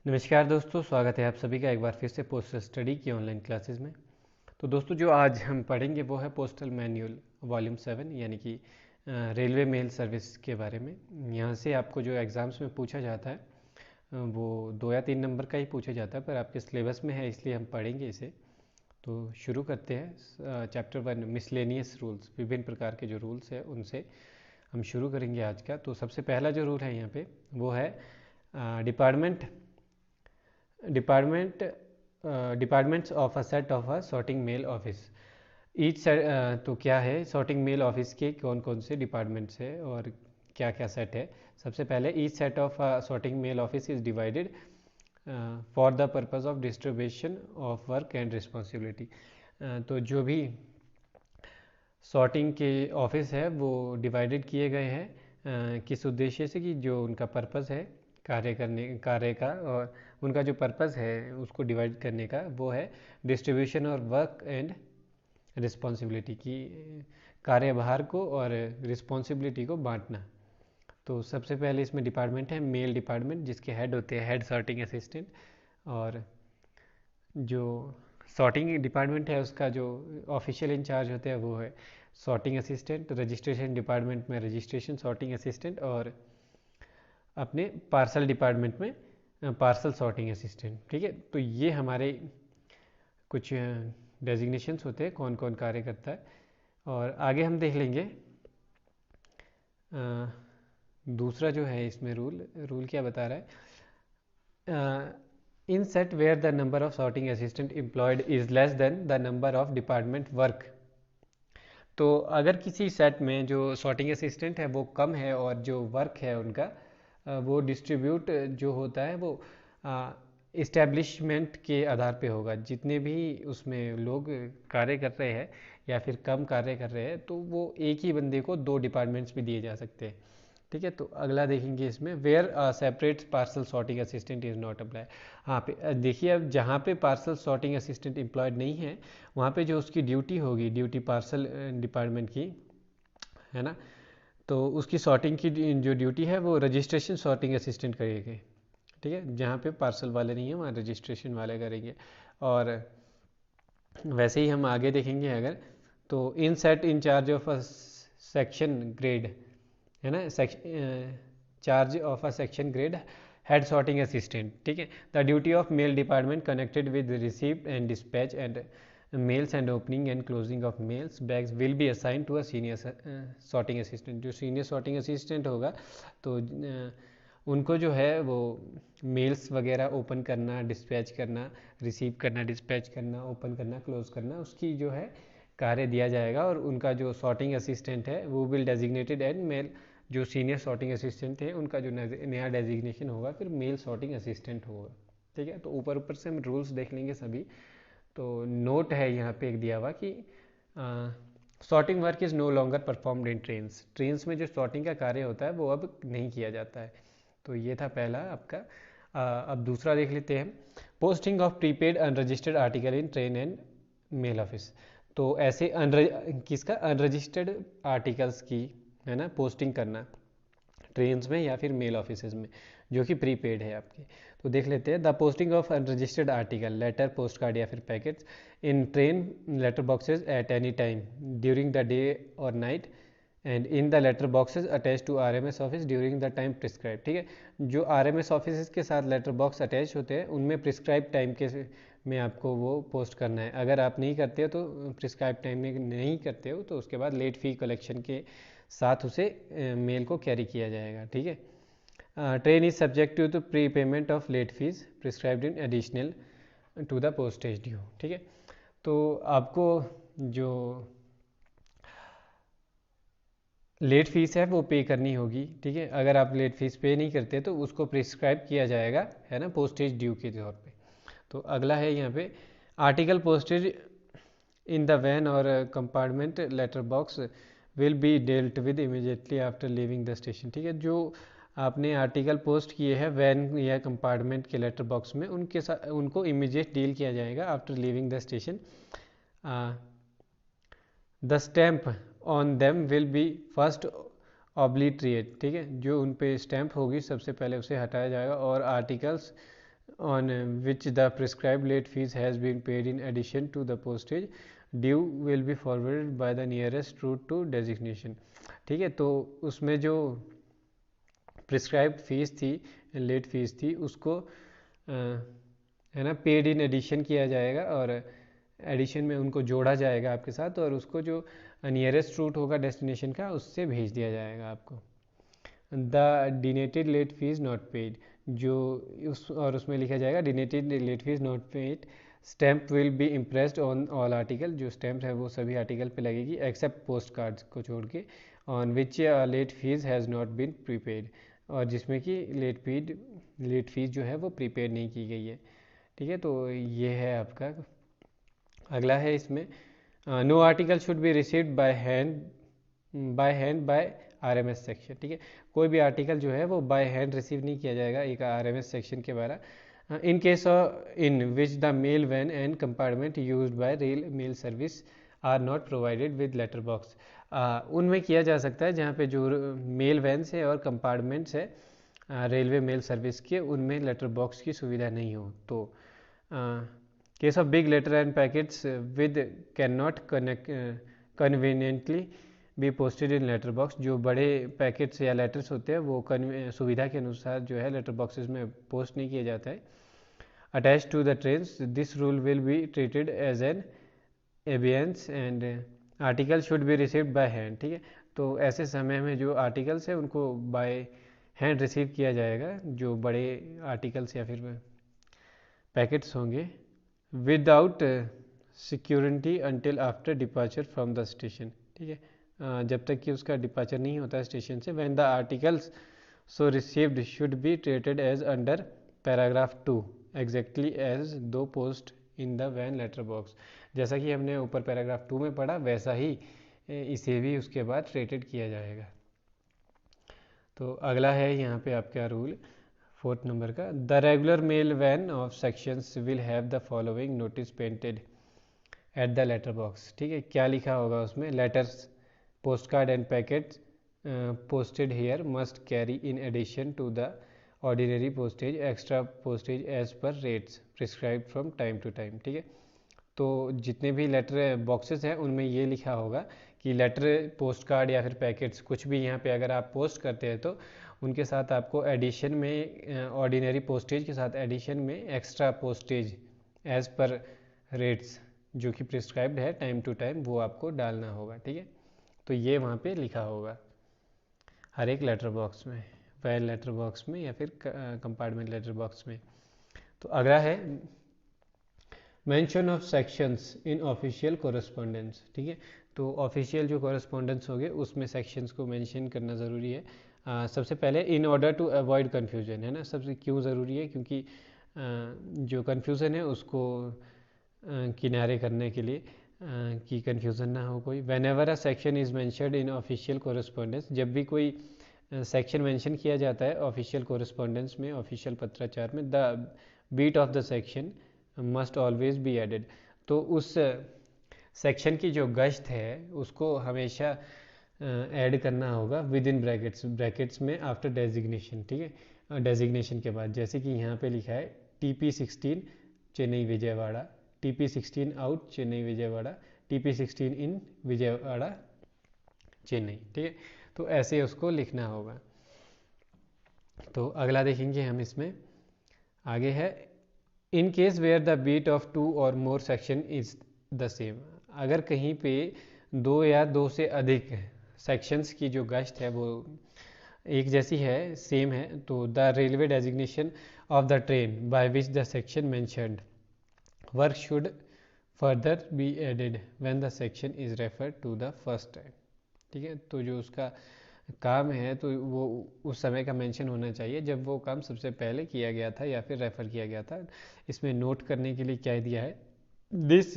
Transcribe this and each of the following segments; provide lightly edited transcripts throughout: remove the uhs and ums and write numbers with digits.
नमस्कार दोस्तों, स्वागत है आप सभी का एक बार फिर से पोस्टल स्टडी की ऑनलाइन क्लासेस में। तो दोस्तों, जो आज हम पढ़ेंगे वो है पोस्टल मैनुअल वॉल्यूम 7 यानी कि रेलवे मेल सर्विस के बारे में। यहाँ से आपको जो एग्ज़ाम्स में पूछा जाता है वो 2 या 3 नंबर का ही पूछा जाता है, पर आपके सिलेबस में है इसलिए हम पढ़ेंगे इसे। तो शुरू करते हैं। चैप्टर 1 मिसलेनियस रूल्स, विभिन्न प्रकार के जो रूल्स हैं उनसे हम शुरू करेंगे आज का। तो सबसे पहला जो रूल है यहाँ पे वो है department department departments of a set of a sorting mail office. Each तो क्या है सॉर्टिंग मेल ऑफिस के कौन कौन से डिपार्टमेंट्स है और क्या क्या सेट है। सबसे पहले each set of sorting mail office is divided for the purpose of distribution of work and responsibility. तो जो भी सॉर्टिंग के ऑफिस है वो डिवाइडेड किए गए हैं किस उद्देश्य से कि जो उनका पर्पस है कार्य का, और उनका जो पर्पस है उसको डिवाइड करने का वो है डिस्ट्रीब्यूशन और वर्क एंड रिस्पॉन्सिबिलिटी की, कार्यभार को और रिस्पॉन्सिबिलिटी को बांटना। तो सबसे पहले इसमें डिपार्टमेंट है मेल डिपार्टमेंट, जिसके हेड होते हैं हेड सॉर्टिंग असिस्टेंट। और जो सॉर्टिंग डिपार्टमेंट है उसका जो ऑफिशियल इंचार्ज होते हैं वो है सॉर्टिंग असिस्टेंट। रजिस्ट्रेशन डिपार्टमेंट में रजिस्ट्रेशन सॉर्टिंग असिस्टेंट, और अपने पार्सल डिपार्टमेंट में पार्सल सॉर्टिंग असिस्टेंट। ठीक है, तो ये हमारे कुछ डेजिग्नेशंस होते हैं कौन कौन कार्य करता है। और आगे हम देख लेंगे दूसरा जो है इसमें रूल क्या बता रहा है। In set where the number of sorting assistant employed is less than the number of department work. तो अगर किसी सेट में जो सॉर्टिंग असिस्टेंट है वो कम है और जो वर्क है उनका वो डिस्ट्रीब्यूट जो होता है वो इस्टेब्लिशमेंट के आधार पे होगा। जितने भी उसमें लोग कार्य कर रहे हैं या फिर कम कार्य कर रहे हैं तो वो एक ही बंदे को 2 डिपार्टमेंट्स भी दिए जा सकते हैं। ठीक है, तो अगला देखेंगे इसमें where separate parcel sorting assistant is not apply. हाँ पे देखिए, अब जहाँ पे पार्सल सॉर्टिंग असिस्टेंट एम्प्लॉयड नहीं है वहाँ पे जो उसकी ड्यूटी होगी, ड्यूटी पार्सल डिपार्टमेंट की है ना, तो उसकी सॉर्टिंग की जो ड्यूटी है वो रजिस्ट्रेशन सॉर्टिंग असिस्टेंट करेंगे। ठीक है, जहाँ पे पार्सल वाले नहीं है वहाँ रजिस्ट्रेशन वाले करेंगे। और वैसे ही हम आगे देखेंगे अगर, तो in set in charge of a section grade है ना, charge of a section grade head sorting assistant. ठीक है, the duty of mail department connected with receive and dispatch and mails and opening and closing of mails bags will be assign to a senior sorting assistant. जो senior sorting assistant होगा तो उनको जो है वो mails वगैरह open करना, dispatch करना, रिसीव करना, डिस्पैच करना, ओपन करना, क्लोज करना, उसकी जो है कार्य दिया जाएगा। और उनका जो सॉर्टिंग असिस्टेंट है वो विल डेजिग्नेटेड एंड मेल, जो सीनियर सॉर्टिंग असिस्टेंट है उनका जो नया डेजिग्नेशन होगा फिर मेल सॉर्टिंग असिस्टेंट होगा। ठीक है, तो ऊपर ऊपर से हम रूल्स देख लेंगे सभी। तो नोट है यहाँ पे एक दिया हुआ कि sorting work is no longer performed in trains. Trains में जो सॉर्टिंग का कार्य होता है वो अब नहीं किया जाता है। तो ये था पहला आपका। अब दूसरा देख लेते हैं, posting of prepaid unregistered article in train and mail office. तो ऐसे किसका अनरजिस्टर्ड आर्टिकल्स की है ना पोस्टिंग करना ट्रेन्स में या फिर मेल ऑफिस में जो कि प्रीपेड है आपके। तो देख लेते हैं, the posting of unregistered article letter, post card या फिर packets in train letter boxes at any time during the day और night and in the letter boxes attach to RMS office during the time prescribe. ठीक है, जो RMS office के साथ letter box attach होते हैं उनमें प्रिस्क्राइब टाइम के में आपको वो पोस्ट करना है। अगर आप नहीं करते हो तो प्रिस्क्राइब टाइम में नहीं करते हो तो उसके बाद लेट फी कलेक्शन के साथ उसे मेल को कैरी किया जाएगा। ठीक है, train is subject to the prepayment of late fees prescribed in additional to the postage due. ठीक है, तो आपको जो लेट फीस है वो पे करनी होगी। ठीक है, अगर आप लेट फीस पे नहीं करते तो उसको प्रिस्क्राइब किया जाएगा है ना पोस्टेज ड्यू के तौर पे। तो अगला है यहाँ पे article postage in the van और compartment letter box will be dealt with immediately after leaving the station. ठीक है, जो आपने आर्टिकल पोस्ट किए हैं वैन या कंपार्टमेंट के लेटर बॉक्स में उनके साथ उनको इमीडिएट डील किया जाएगा after leaving the station. The stamp on them will be first obliterate. ठीक है, जो उन पे स्टैम्प होगी सबसे पहले उसे हटाया जाएगा। और articles on which the prescribed late fees has been paid in addition to the postage due will be forwarded by the nearest route to designation. ठीक है, तो उसमें जो प्रिस्क्राइब्ड फीस थी, लेट फीस थी, उसको है ना पेड इन एडिशन किया जाएगा और एडिशन में उनको जोड़ा जाएगा आपके साथ और उसको जो नियरेस्ट रूट होगा डेस्टिनेशन का उससे भेज दिया जाएगा आपको. The denoted late fee not paid, जो उसमें लिखा जाएगा denoted late fee not paid, stamp will be impressed on all article, जो स्टैम्प है वो सभी आर्टिकल पे लगेगी एक्सेप्ट पोस्ट कार्ड्स को छोड़ के, on which late fees has not been prepaid, और जिसमें कि लेट फीस जो है वो प्रीपेड नहीं की गई है. ठीक है, तो ये है आपका. अगला है इसमें no article should be received by hand by RMS section. ठीक है, कोई भी आर्टिकल जो है वो बाय हैंड रिसीव नहीं किया जाएगा एक आरएमएस सेक्शन के द्वारा. In case in which the mail van and compartment used by rail mail service are not provided with letter box. उनमें किया जा सकता है जहाँ पे जो मेल वैन्स है और कंपार्टमेंट्स है रेलवे मेल सर्विस के, उनमें लेटर बॉक्स की सुविधा नहीं हो. तो case of big letter and packets with can not conveniently be posted in letter box, जो बड़े पैकेट्स या लेटर्स होते हैं वो सुविधा के अनुसार जो है लेटर बॉक्सेस में पोस्ट नहीं किया जाता है. Attach to the trains this rule will be treated as an absence and article should be received by hand. ठीक है, तो ऐसे समय में जो आर्टिकल्स है उनको बाय हैंड रिसीव किया जाएगा, जो बड़े आर्टिकल्स या फिर पैकेट्स होंगे, without security until after departure from the station. ठीक है, जब तक कि उसका डिपार्चर नहीं होता स्टेशन से. When the articles so received should be treated as under paragraph 2 exactly as though post in the van letter box. जैसा कि हमने ऊपर पैराग्राफ 2 में पढ़ा वैसा ही इसे भी उसके बाद ट्रीटेड किया जाएगा. तो अगला है यहाँ पे आपका रूल 4th नंबर का. The regular mail van of sections will have the following notice painted at the letter box. ठीक है, क्या लिखा होगा उसमें? Letters post card and packet posted here must carry in addition to the ordinary postage extra postage as per rates prescribed from time to time. ठीक है, तो जितने भी लेटर बॉक्सेस हैं उनमें ये लिखा होगा कि लेटर पोस्ट कार्ड या फिर पैकेट्स कुछ भी यहाँ पे अगर आप पोस्ट करते हैं तो उनके साथ आपको एडिशन में ऑर्डिनरी पोस्टेज के साथ एडिशन में extra postage as per rates जो कि प्रिस्क्राइब्ड है टाइम टू टाइम वो आपको डालना होगा. ठीक है, तो ये वहाँ पे लिखा होगा हर एक लेटर बॉक्स में, वैन लेटर बॉक्स में या फिर कंपार्टमेंट लेटर बॉक्स में. तो अगला है mention of sections in official correspondence. ठीक है, तो ऑफिशियल जो कोरस्पॉन्डेंस होंगे उसमें सेक्शंस को मेंशन करना ज़रूरी है. सबसे पहले in order to avoid confusion, है ना. सबसे क्यों ज़रूरी है? क्योंकि जो कन्फ्यूज़न है उसको किनारे करने के लिए कि कन्फ्यूज़न ना हो कोई. When ever a section is mentioned in official correspondence, जब भी कोई सेक्शन मेंशन किया जाता है ऑफिशियल कोरस्पॉन्डेंस में, ऑफिशियल पत्राचार में, the beat of the section must always be added. तो उस सेक्शन की जो गश्त है उसको हमेशा ऐड करना होगा विद इन ब्रैकेट्स में आफ्टर डेजिग्नेशन. ठीक है, डेजिग्नेशन के बाद, जैसे कि यहाँ पे लिखा है TP16 Chennai Vijayawada, TP16 out Chennai Vijayawada, TP16 इन विजयवाड़ा चेन्नई. ठीक है, तो ऐसे उसको लिखना होगा. तो अगला देखेंगे हम इसमें आगे है in case where the beat of 2 और more section is the same. अगर कहीं पे 2 या 2 से अधिक सेक्शंस की जो गश्त है वो एक जैसी है, सेम है, तो the railway designation of the train by which the section mentioned work should further be added when the section is referred to the first time. ठीक है, तो जो उसका काम है तो वो उस समय का मेंशन होना चाहिए जब वो काम सबसे पहले किया गया था या फिर रेफ़र किया गया था. इसमें नोट करने के लिए क्या दिया है? This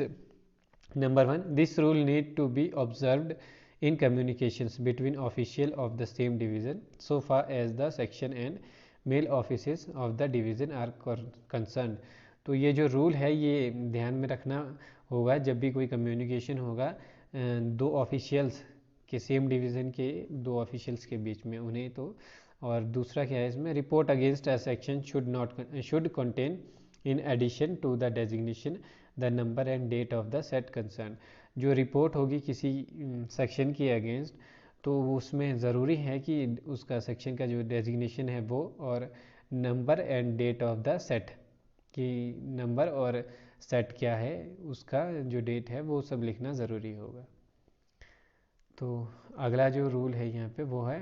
number 1, this rule need to be observed in communications between official of the same division so far as the section and mail offices of the division are concerned. तो ये जो रूल है ये ध्यान में रखना होगा जब भी कोई कम्युनिकेशन होगा दो ऑफिशियल्स के, सेम डिवीज़न के दो ऑफिशियल्स के बीच में, उन्हें तो और दूसरा क्या है इसमें, report against a section should contain in addition to the designation the number and date of the set concern. जो रिपोर्ट होगी किसी सेक्शन के अगेंस्ट, तो उसमें ज़रूरी है कि उसका सेक्शन का जो डेजिग्नेशन है वो, और number and date of the set, कि नंबर और सेट क्या है उसका जो डेट है वो सब लिखना ज़रूरी होगा। तो अगला जो रूल है यहाँ पे वो है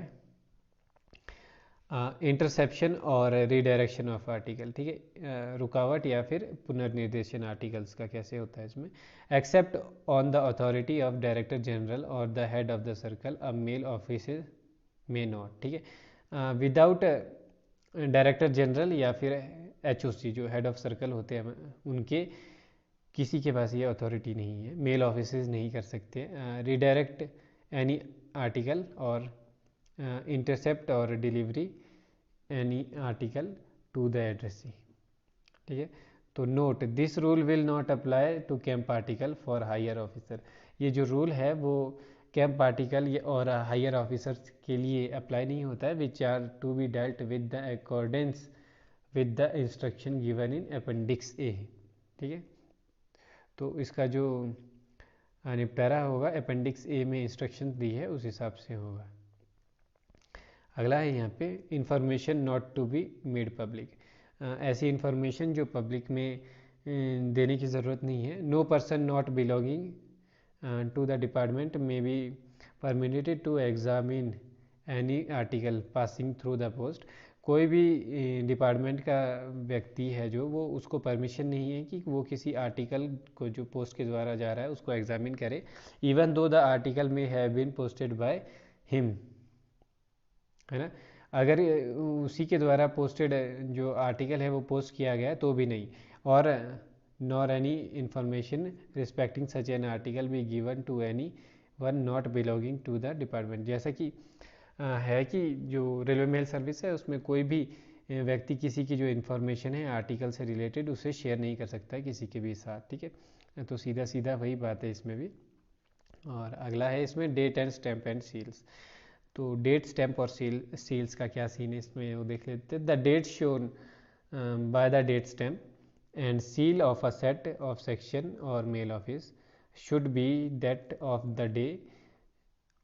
इंटरसेप्शन और रीडायरेक्शन ऑफ आर्टिकल। ठीक है, रुकावट या फिर पुनर्निर्देशन आर्टिकल्स का कैसे होता है इसमें। Except on the authority of director general और the head of the circle a mail office may not. ठीक है, विदाउट डायरेक्टर जनरल या फिर एचओसी जो हेड ऑफ सर्कल होते हैं उनके किसी के पास ये अथॉरिटी नहीं है, मेल ऑफिसेज नहीं कर सकते रीडायरेक्ट एनी आर्टिकल और इंटरसेप्ट और delivery any article to the addressee. ठीक है, तो note this rule will not apply to camp article for higher officer. ये जो रूल है वो कैंप आर्टिकल और हायर ऑफिसर्स के लिए अप्लाई नहीं होता है, which are to be dealt with the accordance with the instruction given in appendix A. ठीक है, तो इसका जो निपटारा होगा अपेंडिक्स ए में इंस्ट्रक्शन दी है उस हिसाब से होगा। अगला है यहाँ पे information not to be made public. ऐसी इंफॉर्मेशन जो पब्लिक में देने की ज़रूरत नहीं है। No person not belonging to the department may be permitted to examine any article passing through the post. कोई भी डिपार्टमेंट का व्यक्ति है जो, वो उसको परमिशन नहीं है कि वो किसी आर्टिकल को जो पोस्ट के द्वारा जा रहा है उसको एग्जामिन करे, even though the article may have been posted by him, है ना। अगर उसी के द्वारा पोस्टेड जो आर्टिकल है वो पोस्ट किया गया है तो भी नहीं। और nor any information respecting such an article be given to anyone not belonging to the department. जैसा कि है कि जो रेलवे मेल सर्विस है उसमें कोई भी व्यक्ति किसी की जो इन्फॉर्मेशन है आर्टिकल से रिलेटेड उसे शेयर नहीं कर सकता है किसी के भी साथ। ठीक है, तो सीधा सीधा वही बात है इसमें भी। और अगला है इसमें date and stamp and seals. तो डेट स्टैम्प और सील्स का क्या सीन है इसमें वो देख लेते हैं। The date shown by the date stamp and seal of a set of section और mail office should be that of the day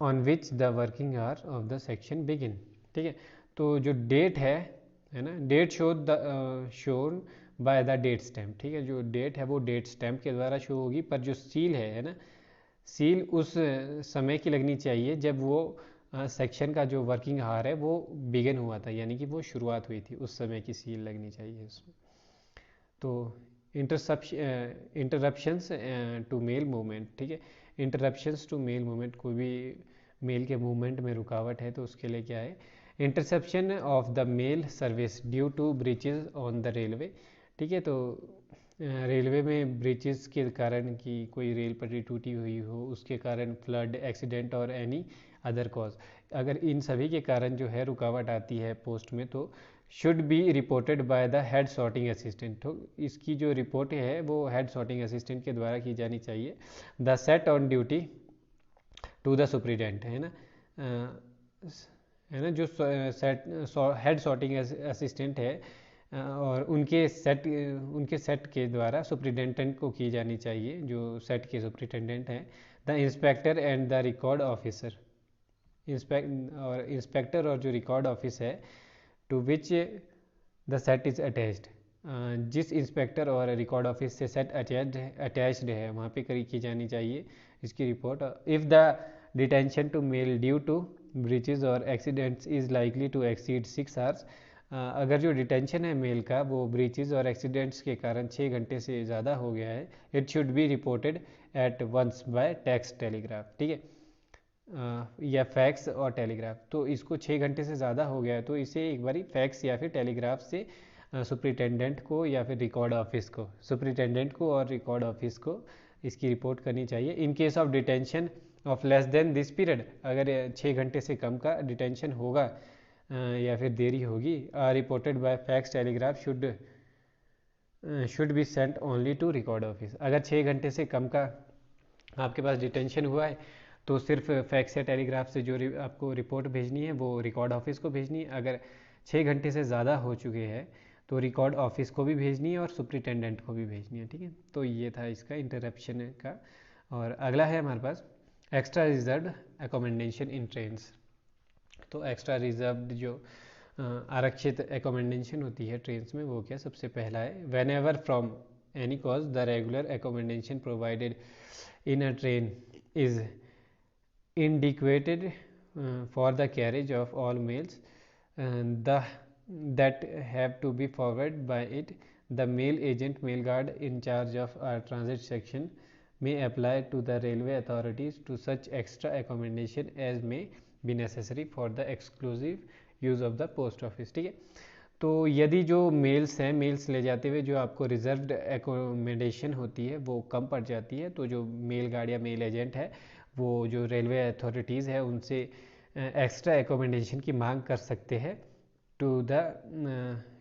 on which the working hour of the section begin. ठीक है, तो जो date है ना, date shown by the date stamp. ठीक है, जो डेट है वो डेट स्टैम्प के द्वारा शो होगी, पर जो सील है ना, सील उस समय की लगनी चाहिए जब वो सेक्शन का जो वर्किंग आवर है वो बिगिन हुआ था, यानी कि वो शुरुआत हुई थी, उस समय की सील लगनी चाहिए उसमें। तो इंटरप्शंस टू मेल मूवमेंट। ठीक है, इंटरप्शंस टू मेल मूवमेंट, कोई भी मेल के मूवमेंट में रुकावट है तो उसके लिए क्या है, interception of the mail service due to breaches on the railway. ठीक है, तो रेलवे में ब्रीचेज के कारण की कोई रेल पटरी टूटी हुई हो, उसके कारण फ्लड, एक्सीडेंट और एनी अदर कॉज, अगर इन सभी के कारण जो है रुकावट आती है पोस्ट में तो should be reported by the head sorting assistant. तो इसकी जो रिपोर्ट है वो हेड सॉर्टिंग असिस्टेंट के द्वारा की जानी चाहिए। The set on duty to the superintendent, है ना, है ना, जो हेड सॉर्टिंग असिस्टेंट है और उनके सेट के द्वारा सुप्रिटेंडेंट को की जानी चाहिए, जो सेट के सुप्रिटेंडेंट हैं। The inspector and the record officer, inspector और जो रिकॉर्ड ऑफिस है to which the set is attached, जिस इंस्पेक्टर और रिकॉर्ड ऑफिस से सेट अटैच्ड है वहाँ पे की जानी चाहिए इसकी report. If the detention to mail due to breaches और accidents is likely to exceed 6 hours, अगर जो डिटेंशन है मेल का वो ब्रीचेज और एक्सीडेंट्स के कारण 6 घंटे से ज़्यादा हो गया है, it should be reported at once by tax telegraph. ठीक है, या फैक्स और टेलीग्राफ। तो इसको 6 घंटे से ज़्यादा हो गया है तो इसे एक बारी फैक्स या फिर टेलीग्राफ से सुप्रिटेंडेंट को या फिर रिकॉर्ड ऑफिस को, सुप्रिटेंडेंट को और रिकॉर्ड ऑफिस को इसकी रिपोर्ट करनी चाहिए। In case of detention of less than this period, अगर 6 घंटे से कम का डिटेंशन होगा या फिर देरी होगी, reported by fax telegraph should be sent only to record office. अगर 6 घंटे से कम का आपके पास डिटेंशन हुआ है तो सिर्फ फैक्स या टेलीग्राफ से जो आपको रिपोर्ट भेजनी है वो रिकॉर्ड ऑफिस को भेजनी है। अगर 6 घंटे से ज़्यादा हो चुके हैं तो रिकॉर्ड ऑफिस को भी भेजनी है और सुप्रिटेंडेंट को भी भेजनी है, ठीक है। तो ये था इसका इंटरप्शन का। और अगला है हमारे पास एक्स्ट्रा रिजर्व एकोमेंडेशन इन ट्रेन्स। तो एक्स्ट्रा रिजर्व जो आरक्षित एकोमेंडेशन होती है ट्रेन्स में, वो क्या, सबसे पहला है when ever from any cause the regular accommodation provided in a train is indicated for the carriage of all mails the that have to be forwarded by it, the mail agent mail guard in charge of our transit section may apply to the railway authorities to such extra accommodation as may be necessary for the exclusive use of the post office, ठीक है। तो यदि जो mails हैं, mails ले जाते हुए जो आपको रिजर्व्ड एकोमोडेशन होती है वो कम पड़ जाती है, तो जो मेल गार्ड या मेल एजेंट है वो जो रेलवे अथॉरिटीज़ है उनसे एक्स्ट्रा एकोमोडेशन की मांग कर सकते हैं to the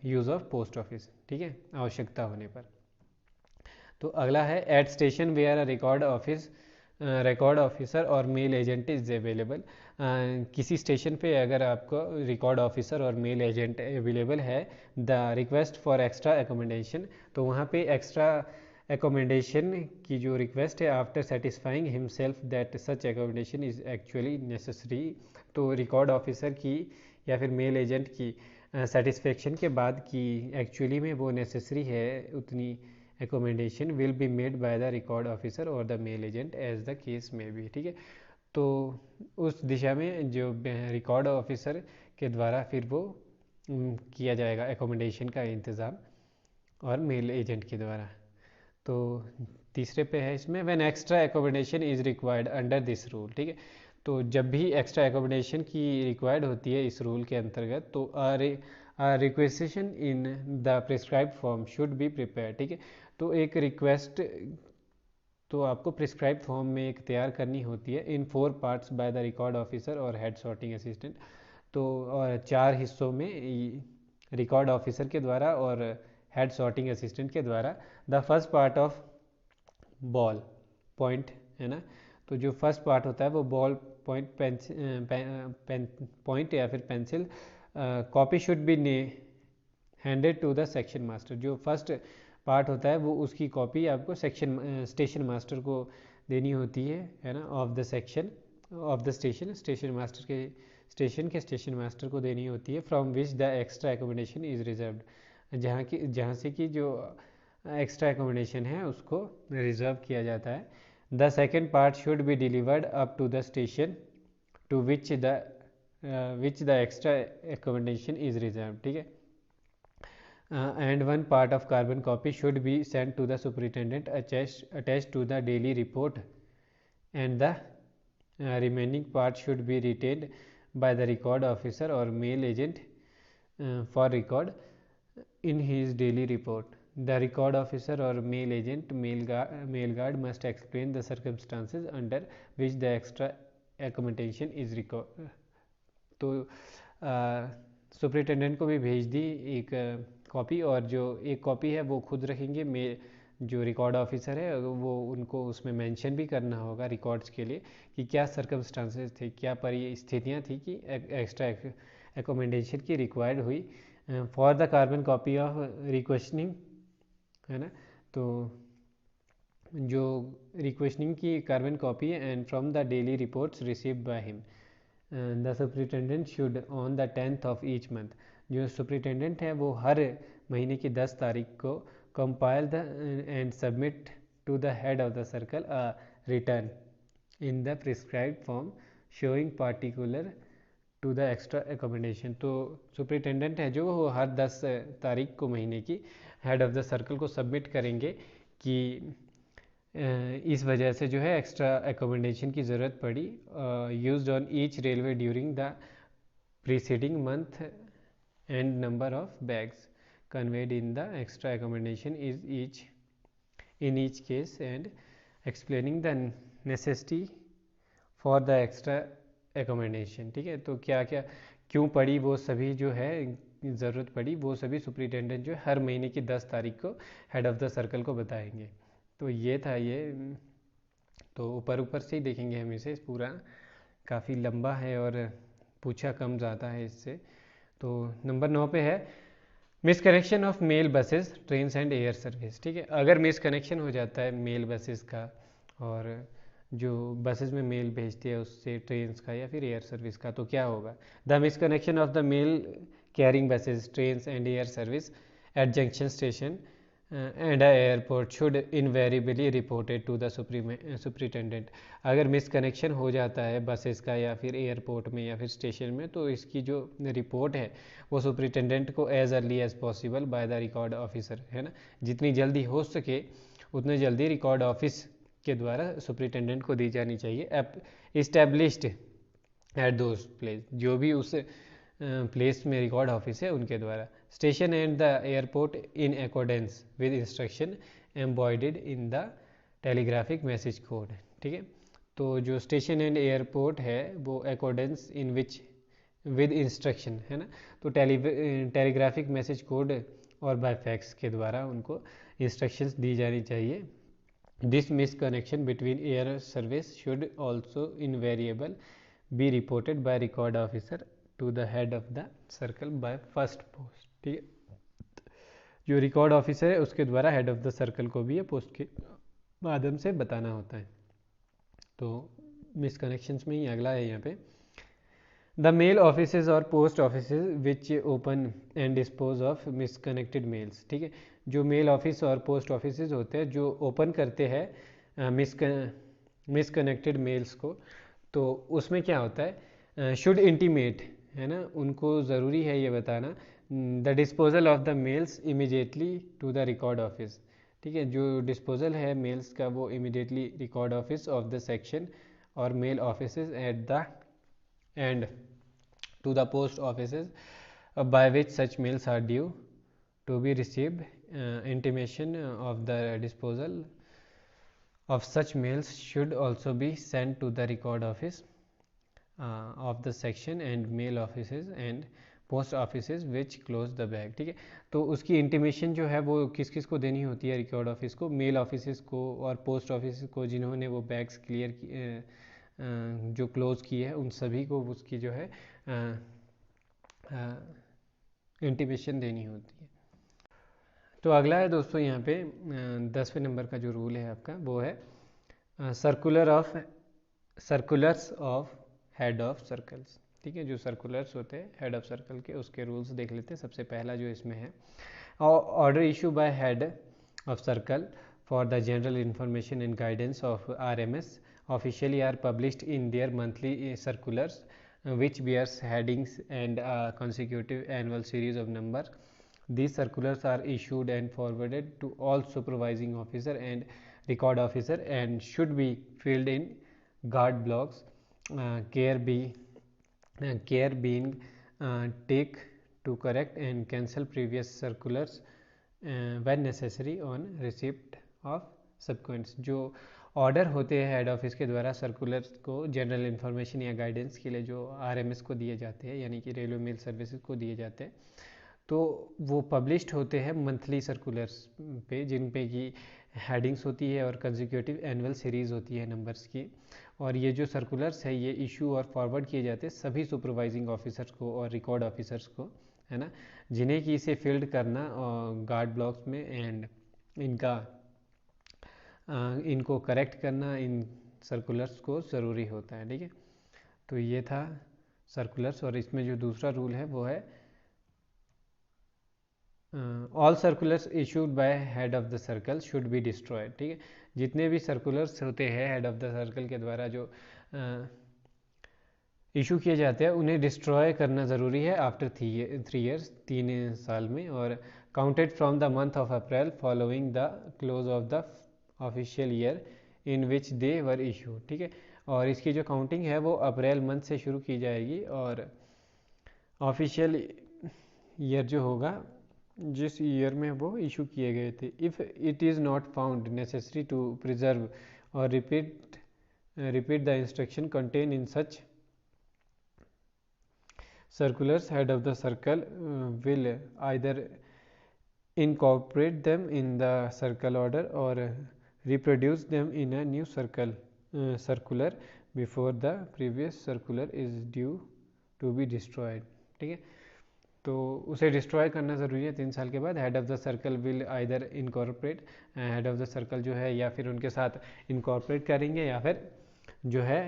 use of post office, ठीक है, आवश्यकता होने पर। तो अगला है at station where a record officer और मेल एजेंट इज़ अवेलेबल। किसी स्टेशन पे अगर आपको रिकॉर्ड ऑफिसर और मेल एजेंट अवेलेबल है, the request for extra accommodation, तो वहाँ पे एक्स्ट्रा एकोमोडेशन की जो रिक्वेस्ट है after satisfying himself that such accommodation is actually necessary, तो रिकॉर्ड ऑफिसर की या फिर मेल एजेंट की सेटिस्फेक्शन के बाद कि एक्चुअली में वो नेसेसरी है उतनी accommodation, will be made by the record officer और the mail agent as the case में भी, ठीक है। तो उस दिशा में जो रिकॉर्ड ऑफिसर के द्वारा फिर वो किया जाएगा एकोमोडेशन का इंतज़ाम, और मेल एजेंट के द्वारा। तो तीसरे पे है इसमें when extra accommodation is required under this rule, ठीक है। तो जब भी एक्स्ट्रा एकोमोडेशन की रिक्वायर्ड होती है इस रूल के अंतर्गत, तो requisition in the prescribed form should be prepare, ठीक है। तो एक रिक्वेस्ट तो आपको प्रिस्क्राइब फॉर्म में एक तैयार करनी होती है इन 4 parts bye the record officer और हेड सॉर्टिंग असिस्टेंट। तो और 4 हिस्सों में रिकॉर्ड ऑफिसर के द्वारा और हेड सॉर्टिंग असिस्टेंट के द्वारा। The first part of ball point है ना, तो जो फर्स्ट पार्ट होता है वो बॉल पॉइंट पॉइंट या फिर pencil copy should be handed to the section master. जो फर्स्ट पार्ट होता है वो उसकी कॉपी आपको स्टेशन मास्टर को देनी होती है ना, of the section of the station master के स्टेशन मास्टर को देनी होती है, from which the extra accommodation is reserved, जहाँ से कि जो एक्स्ट्रा एकोमोडेशन है उसको रिजर्व किया जाता है। The second part should be delivered up to the station to which the extra accommodation is reserve, ठीक है। And one part of carbon copy should be sent to the superintendent attached to the daily report, and the remaining part should be retained by the record officer or mail agent for record in his daily report. The record officer or mail agent mail guard must explain the circumstances under which the extra accommodation is required. तो superintendent को भी भेज दी एक copy, और जो एक copy है वो खुद रखेंगे, जो रिकॉर्ड ऑफिसर है वो उनको उसमें मेंशन भी करना होगा रिकॉर्ड्स के लिए कि क्या सर्कमस्टांसेस थे, क्या परिस्थितियाँ थी कि एक्स्ट्रा एकोमोडेशन की रिक्वायर्ड हुई for the carbon copy of requisitioning, है ना। तो जो रिक्वेस्टनिंग की कार्बन कॉपी है and from the daily reports received by him, the superintendent should on the 10th of each month, जो सुपरिटेंडेंट है वो हर महीने की 10 तारीख को compile the and submit to the head of the circle a return in the prescribed form showing particular to the extra accommodation. तो superintendent है जो वो हर 10 तारीख को महीने की हेड ऑफ द सर्कल को सबमिट करेंगे कि इस वजह से जो है एक्स्ट्रा एकोमोडेशन की ज़रूरत पड़ी, used on each railway during the preceding month and number of bags conveyed in the extra accommodation is in each case and explaining the necessity for the extra accommodation, ठीक है। तो क्या क्या क्यों पड़ी वो सभी जो है ज़रूरत पड़ी वो सभी सुपरिटेंडेंट जो हर महीने की 10 तारीख को हेड ऑफ द सर्कल को बताएंगे। तो ये था ये। तो ऊपर ऊपर से ही देखेंगे हम इसे पूरा, काफ़ी लंबा है और पूछा कम ज़्यादा है इससे। तो नंबर 9 पे है misconnection of mail buses trains and air service. ठीक है, अगर मिसकनेक्शन हो जाता है मेल बसेस का और जो बसेस में मेल भेजती है उससे ट्रेन्स का या फिर एयर सर्विस का, तो क्या होगा? The misconnection of the mail carrying buses trains and air service at junction station and airport should invariably reported to the superintendent. अगर मिसकनेक्शन हो जाता है बसेस का या फिर एयरपोर्ट में या फिर स्टेशन में, तो इसकी जो रिपोर्ट है वो सुप्रिटेंडेंट को as early as possible by the record officer, है ना, जितनी जल्दी हो सके उतनी जल्दी रिकॉर्ड ऑफिस के द्वारा सुप्रिटेंडेंट को दी जानी चाहिए। इस्टेब्लिश्ड एट दोज प्लेस, जो भी उस प्लेस में रिकॉर्ड ऑफिस है उनके द्वारा। Station and the airport in accordance with instruction embodied in the telegraphic message code. ठीक है, तो जो स्टेशन एंड एयरपोर्ट है वो accordance in which with instruction, है ना, तो टेलीग्राफिक मैसेज कोड और बाय फैक्स के द्वारा उनको इंस्ट्रक्शंस दी जानी चाहिए। This misconnection between air service should also invariable be reported by record officer to the head of the circle by first post. ठीक है, जो रिकॉर्ड ऑफिसर है उसके द्वारा हेड ऑफ द सर्कल को भी ये पोस्ट के माध्यम से बताना होता है। तो मिसकनेक्शंस में ही अगला है यहाँ पे, द मेल ऑफिसेज और post offices which open and dispose of misconnected mails. ठीक है, जो मेल ऑफिस और पोस्ट ऑफिसेज होते हैं जो ओपन करते हैं मिसकनेक्टेड मेल्स को, तो उसमें क्या होता है, शुड इंटीमेट, है ना, उनको ज़रूरी है ये बताना, the disposal of the mails immediately to the record office. ठीक है, जो डिस्पोजल है मेल्स का वो immediately record office of the section और mail offices at the end to the post offices by which such mails are due to be received. Intimation of the disposal of such mails should also be sent to the record office of the section and mail offices and post offices which close the bag। ठीक है, तो उसकी intimation जो है वो किस किस को देनी होती है? रिकॉर्ड ऑफिस को, मेल ऑफिसेस को और पोस्ट ऑफिस को जिन्होंने वो बैग्स क्लियर जो क्लोज किए हैं उन सभी को उसकी जो है इंटीमेशन देनी होती है। तो अगला है दोस्तों यहाँ पे 10वें नंबर का जो रूल है आपका वो है circulars of head of circles. ठीक है, जो सर्कुलर्स होते हैं हेड ऑफ सर्कल के उसके रूल्स देख लेते हैं। सबसे पहला जो इसमें है, order issue by head of circle for the general information and guidance of RMS officially are published in their monthly circulars which bears headings and a consecutive annual series of number. These circulars are issued and forwarded to all supervising officer and record officer and should be filled in guard blocks. Care being take to correct and cancel previous circulars when necessary on receipt of subsequent। जो order होते हैं head office के द्वारा circulars को general information या guidance के लिए जो RMS को दिए जाते हैं, यानी कि रेलवे मेल सर्विसेज को दिए जाते हैं, तो वो पब्लिश्ड होते हैं मंथली सर्कुलर्स पे, जिन पे की हेडिंग्स होती है और कंसेक्यूटिव एनुअल सीरीज़ होती है नंबर्स की। और ये जो सर्कुलर्स है ये इशू और फॉरवर्ड किए जाते हैं सभी सुपरवाइजिंग ऑफिसर्स को और रिकॉर्ड ऑफिसर्स को, है ना, जिन्हें कि इसे फील्ड करना गार्ड ब्लॉक्स में एंड इनको करेक्ट करना इन सर्कुलर्स को ज़रूरी होता है। ठीक है, तो ये था सर्कुलर्स। और इसमें जो दूसरा रूल है वो है all circulars issued by head of the circle should be destroyed. ठीक है, जितने भी सर्कुलर्स होते हैं हेड ऑफ द सर्कल के द्वारा जो इशू किए जाते हैं उन्हें डिस्ट्रॉय करना ज़रूरी है आफ्टर 3 years 3 साल में, और counted from the month of April following the close of the official year in which they were issue. ठीक है, और इसकी जो काउंटिंग है वो अप्रैल मंथ से शुरू की जाएगी और ऑफिशियल ईयर जो होगा जिस ईयर में वो इशू किए गए थे। If it is not found necessary to preserve और repeat the instruction contain in such circulars, head of the circle will either incorporate them in the circle order or reproduce them in a new circle circular before the previous circular is due to be destroyed. ठीक है, तो उसे destroy करना ज़रूरी है 3 साल के बाद। Head of the circle will either incorporate, head of the circle जो है या फिर उनके साथ इनकॉर्पोरेट करेंगे या फिर जो है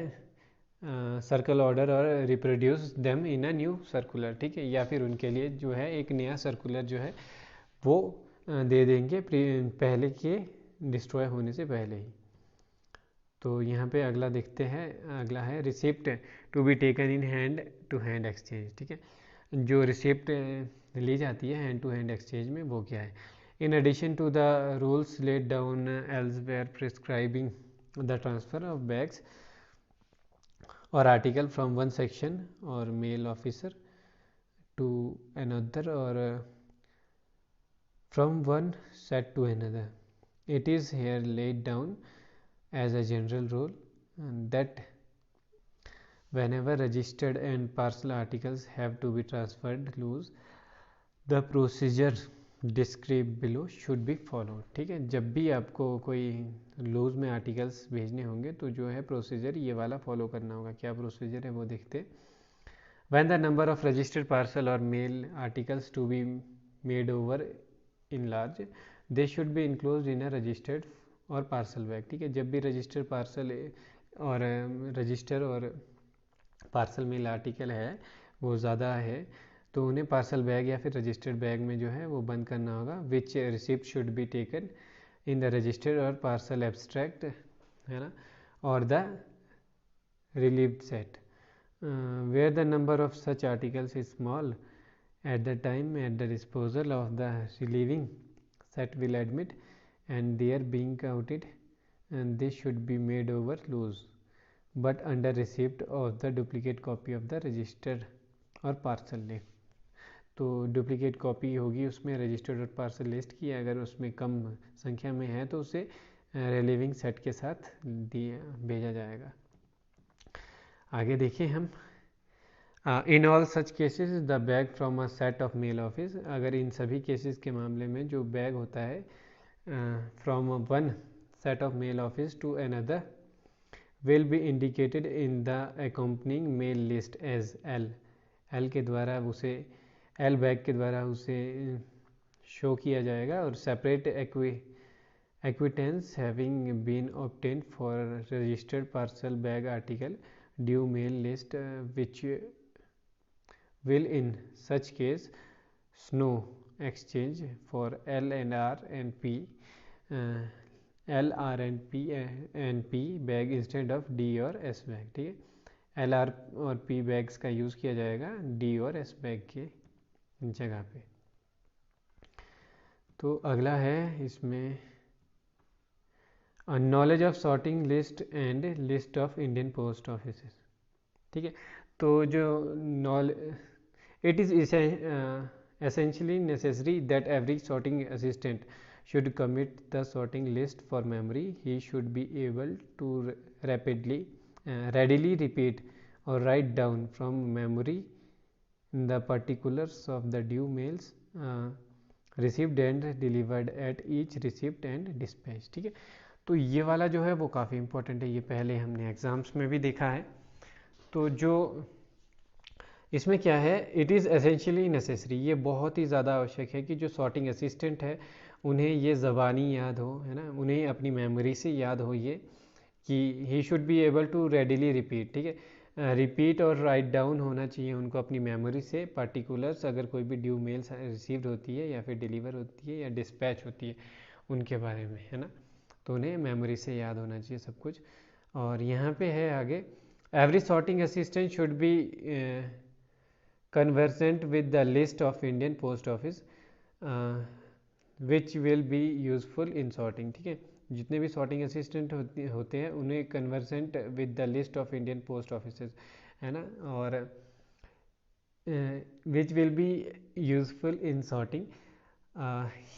सर्कल ऑर्डर और reproduce them in a new circular. ठीक है, या फिर उनके लिए जो है एक नया सर्कुलर जो है वो दे देंगे पहले के डिस्ट्रॉय होने से पहले ही। तो यहाँ पे अगला देखते हैं, अगला है receipt to be taken in hand to hand exchange. ठीक है, जो रिसिप्ट ली जाती है हैंड टू हैंड एक्सचेंज में वो क्या है? In addition to the rules laid down elsewhere prescribing the transfer of bags और आर्टिकल फ्रॉम वन सेक्शन और मेल ऑफिसर टू अनदर और from one set to another, it is here laid down as a general rule that whenever registered and parcel articles have to be transferred loose, the procedure described below should be followed। ठीक है, जब भी आपको कोई loose में articles भेजने होंगे तो जो है प्रोसीजर ये वाला फॉलो करना होगा। क्या प्रोसीजर है वो देखते हैं। when the number of registered parcel or mail articles to be made over in large, they should be enclosed in a registered और पार्सल बैग। ठीक है, जब भी रजिस्टर पार्सल और रजिस्टर और पार्सल मेल आर्टिकल है वो ज़्यादा है तो उन्हें पार्सल बैग या फिर रजिस्टर्ड बैग में जो है वो बंद करना होगा। Which receipt should be taken in the registered और पार्सल एब्स्ट्रैक्ट, है ना, और the relieved set where the number of such articles is small at the time at the disposal of the relieving set will admit and they are being counted and they should be made over loose but under receipt of the duplicate copy of the registered और parcel list. तो duplicate copy होगी उसमें registered और parcel list की, अगर उसमें कम संख्या में है तो उसे रिलीविंग सेट के साथ भेजा जाएगा। आगे देखिए हम, in all such cases the bag from a set of mail office, अगर इन सभी केसेस के मामले में जो बैग होता है from one set of mail office to another will be indicated in the accompanying mail list as L, L के द्वारा उसे एल बैग के द्वारा उसे शो किया जाएगा और separate acquittance having been obtained for registered parcel bag article due mail list which will in such case snow exchange for L and R and P L R and P bag instead of D और S bag. ठीक है, L R और P bags का use किया जाएगा D और S bag के जगह पे। तो अगला है इसमें knowledge of sorting list and list of Indian post office. ठीक है, तो जो it is essentially necessary that every sorting assistant should commit the sorting list for memory. He should be able to readily repeat or write down from memory the particulars of the due mails received and delivered at each receipt and dispatch। ठीक है, तो ये वाला जो है वो काफ़ी important है, ये पहले हमने एग्जाम्स में भी देखा है। तो जो इसमें क्या है, इट इज़ एसेंशियली नेसेसरी, ये बहुत ही ज़्यादा आवश्यक है कि जो सॉर्टिंग असिस्टेंट है उन्हें ये ज़बानी याद हो, है ना, उन्हें अपनी मेमोरी से याद हो ये कि he should be able to readily repeat. ठीक है, रिपीट और राइट डाउन होना चाहिए उनको अपनी मेमोरी से पार्टिकुलर्स, अगर कोई भी ड्यू मेल रिसीव्ड होती है या फिर डिलीवर होती है या डिस्पैच होती है उनके बारे में, है ना, तो उन्हें मेमोरी से याद होना चाहिए सब कुछ। और यहाँ पे है आगे, every sorting assistant should B conversant with the list of Indian Post Office which will be useful in sorting। ठीक है, जितने भी sorting assistant होते हैं उन्हें conversant with the list of Indian Post Offices, है ना, और which will be useful in sorting।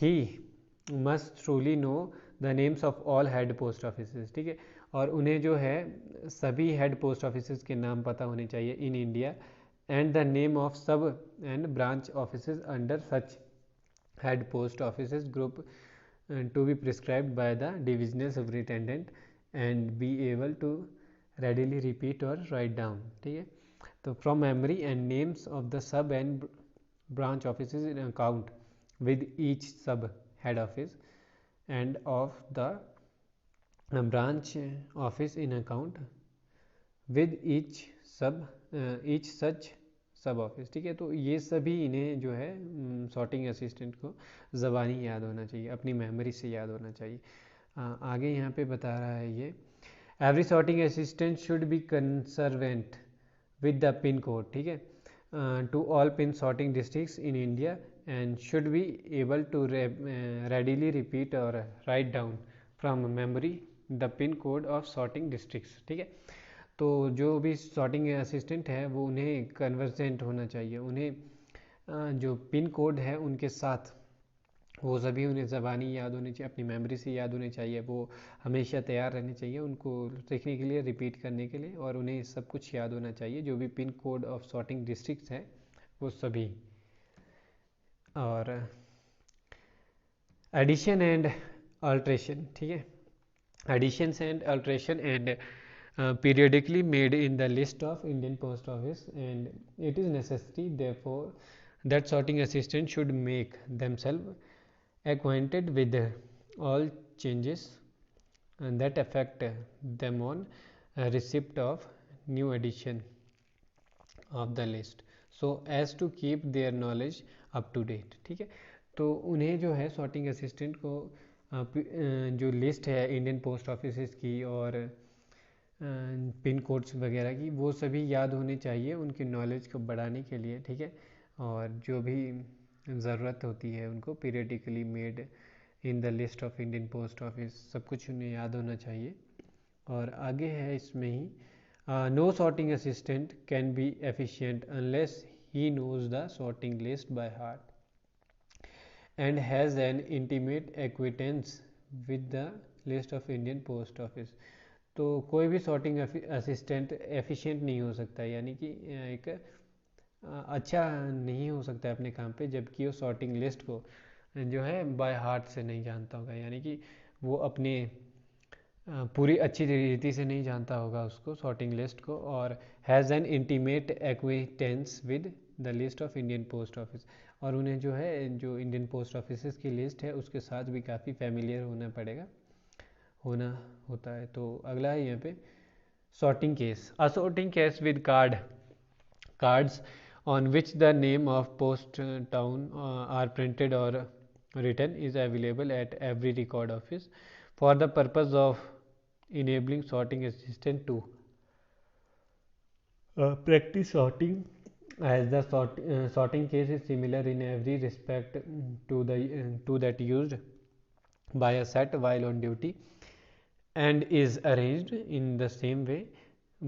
he must truly know the names of all head post offices। ठीक है, और उन्हें जो है सभी head post offices के नाम पता होने चाहिए in India and the name of sub and branch offices under such head post offices group to be prescribed by the divisional superintendent and be able to readily repeat or write down. ठीक है, तो from memory and names of the sub and branch offices in account with each sub head office and of the branch office in account with each such सब office. ठीक है, तो ये सभी इन्हें जो है सॉर्टिंग असिस्टेंट को ज़बानी याद होना चाहिए, अपनी मेमोरी से याद होना चाहिए. आगे यहाँ पे बता रहा है ये, every sorting assistant should be conversant with the pin code. ठीक है, to all pin sorting districts in India and should be able to readily repeat और write down from memory the pin code of sorting districts. ठीक है, तो जो भी sorting assistant है वो उन्हें कन्वर्जेंट होना चाहिए, उन्हें जो पिन कोड है उनके साथ वो सभी उन्हें ज़बानी याद होनी चाहिए, अपनी मेमोरी से याद होने चाहिए, वो हमेशा तैयार रहने चाहिए उनको सीखने के लिए, रिपीट करने के लिए, और उन्हें सब कुछ याद होना चाहिए जो भी pin code of sorting districts है वो सभी. और एडिशन एंड अल्ट्रेशन. ठीक है, additions and alteration and periodically made in the list of Indian Post Office, and it is necessary therefore that sorting assistant should make themselves acquainted with all changes and that affect them on receipt of new edition of the list so as to keep their knowledge up to date. ठीक है, तो उन्हें जो है sorting assistant को जो list है Indian post office की और पिन कोड्स वगैरह की वो सभी याद होने चाहिए उनकी नॉलेज को बढ़ाने के लिए. ठीक है, और जो भी ज़रूरत होती है उनको periodically made in the list of Indian post office, सब कुछ उन्हें याद होना चाहिए. और आगे है इसमें ही, no sorting assistant can be efficient unless he knows the sorting list by heart and has an intimate acquaintance with the list of Indian Post Office. तो कोई भी सॉर्टिंग असिस्टेंट एफिशिएंट नहीं हो सकता, यानी कि एक अच्छा नहीं हो सकता है अपने काम पे जबकि वो सॉर्टिंग लिस्ट को जो है बाय हार्ट से नहीं जानता होगा, यानी कि वो अपने पूरी अच्छी रीति से नहीं जानता होगा उसको सॉर्टिंग लिस्ट को. और has an intimate acquaintance with the list of Indian post office, और उन्हें जो है जो इंडियन पोस्ट ऑफिस की लिस्ट है उसके साथ भी काफ़ी फैमिलियर होना होता है. तो अगला है यहाँ पे sorting case. A sorting case with cards on which the name of post town are printed और written is available at every record office for the purpose of enabling sorting assistant to practice sorting, as the sorting case is similar in every respect to that used by a set while on duty and is arranged in the same way.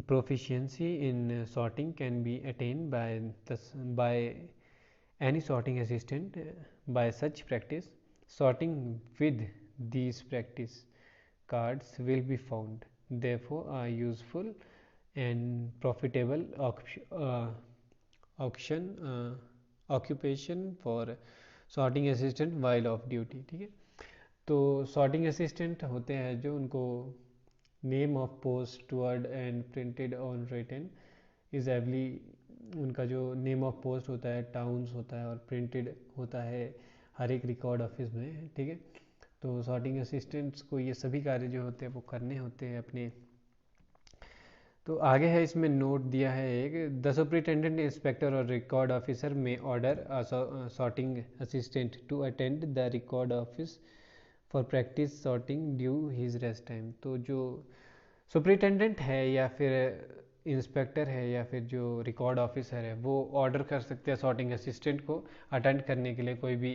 Proficiency in sorting can be attained by any sorting assistant by such practice. Sorting with these practice cards will be found therefore a useful and profitable occupation for sorting assistant while off duty. ठीक है, तो sorting assistant होते हैं जो उनको name of post word and printed on written is evenly, उनका जो name of post होता है, टाउन्स होता है और प्रिंटेड होता है हर एक रिकॉर्ड ऑफिस में. ठीक है, तो सॉर्टिंग असिस्टेंट्स को ये सभी कार्य जो होते हैं वो करने होते हैं अपने. तो आगे है इसमें नोट दिया है एक, द सुपरिटेंडेंट इंस्पेक्टर और record officer may order sorting assistant to attend the record office for practice sorting due his rest time. तो जो सुपरिटेंडेंट है या फिर इंस्पेक्टर है या फिर जो रिकॉर्ड ऑफिसर है वो ऑर्डर कर सकते हैं सॉर्टिंग असिस्टेंट को अटेंड करने के लिए कोई भी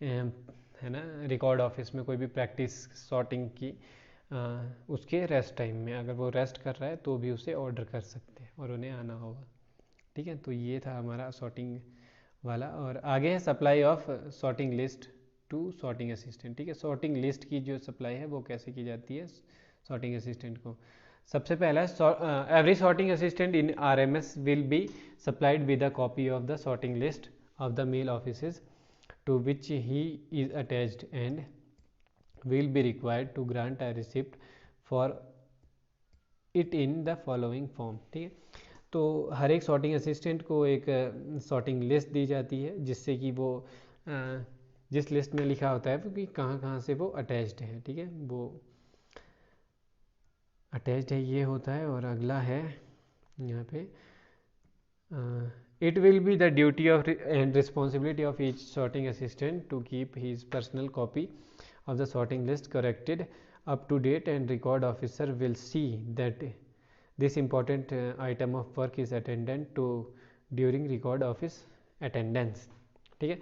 है ना रिकॉर्ड ऑफिस में कोई भी प्रैक्टिस सॉर्टिंग की उसके रेस्ट टाइम में, अगर वो रेस्ट कर रहा है तो भी उसे ऑर्डर कर सकते हैं और उन्हें आना होगा. ठीक है, तो ये था हमारा सॉर्टिंग वाला. और आगे है supply of sorting list to sorting assistant. ठीक है, सॉर्टिंग लिस्ट की जो सप्लाई है वो कैसे की जाती है सॉर्टिंग असिस्टेंट को. सबसे पहला every sorting assistant in RMS will be supplied with a copy of the sorting list of the mail offices to which he is attached and will be required to grant a receipt for it in the following form. ठीक है, तो हर एक sorting assistant को एक sorting list दी जाती है, जिससे कि वो जिस लिस्ट में लिखा होता है वो कि कहाँ कहाँ से वो अटैच्ड है। ठीक है, वो अटैच्ड है ये होता है। और अगला है यहाँ पे it will be the duty of and responsibility of each sorting assistant to keep his personal copy of the sorting list corrected, up to date, and record officer will see that this important item of work is attended to during record office attendance। ठीक है,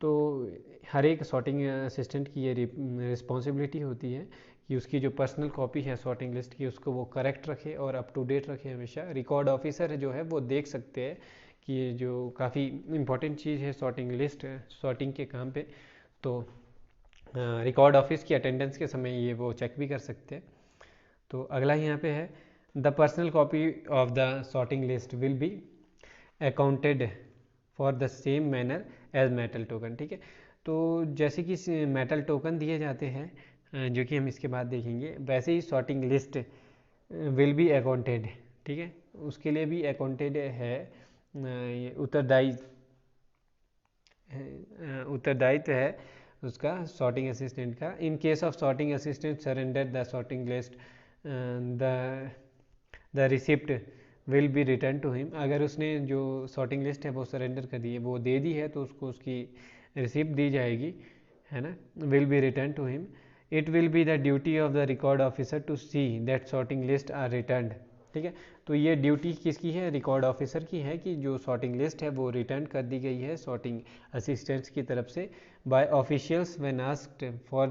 तो हर एक sorting assistant की ये responsibility होती है कि उसकी जो पर्सनल कॉपी है सॉर्टिंग लिस्ट की उसको वो करेक्ट रखे और अप टू डेट रखे हमेशा। रिकॉर्ड ऑफिसर जो है वो देख सकते हैं कि ये जो काफ़ी इम्पोर्टेंट चीज़ है सॉर्टिंग लिस्ट सॉर्टिंग के काम पे, तो रिकॉर्ड ऑफिस की अटेंडेंस के समय ये वो चेक भी कर सकते हैं। तो अगला यहाँ पे है the personal copy of the sorting list will be accounted for the same manner as metal token. ठीक है, तो जैसे कि मेटल टोकन दिए जाते हैं जो कि हम इसके बाद देखेंगे, वैसे ही sorting list will be accounted. ठीक है, उसके लिए भी अकाउंटेड है, उत्तरदायित्व है उसका सॉर्टिंग असिस्टेंट का। In case of sorting assistant surrender the sorting list the receipt will be return to him. अगर उसने जो सॉर्टिंग लिस्ट है वो सरेंडर कर दी है, वो दे दी है, तो उसको उसकी रिसिप्ट दी जाएगी, है ना। Will be return to him. It will be the duty of the record officer to see that sorting list are return. ठीक है, तो ये ड्यूटी किसकी है? रिकॉर्ड ऑफिसर की है कि जो सॉर्टिंग लिस्ट है वो रिटर्न कर दी गई है सॉर्टिंग असिस्टेंट्स की तरफ से by officials when asked for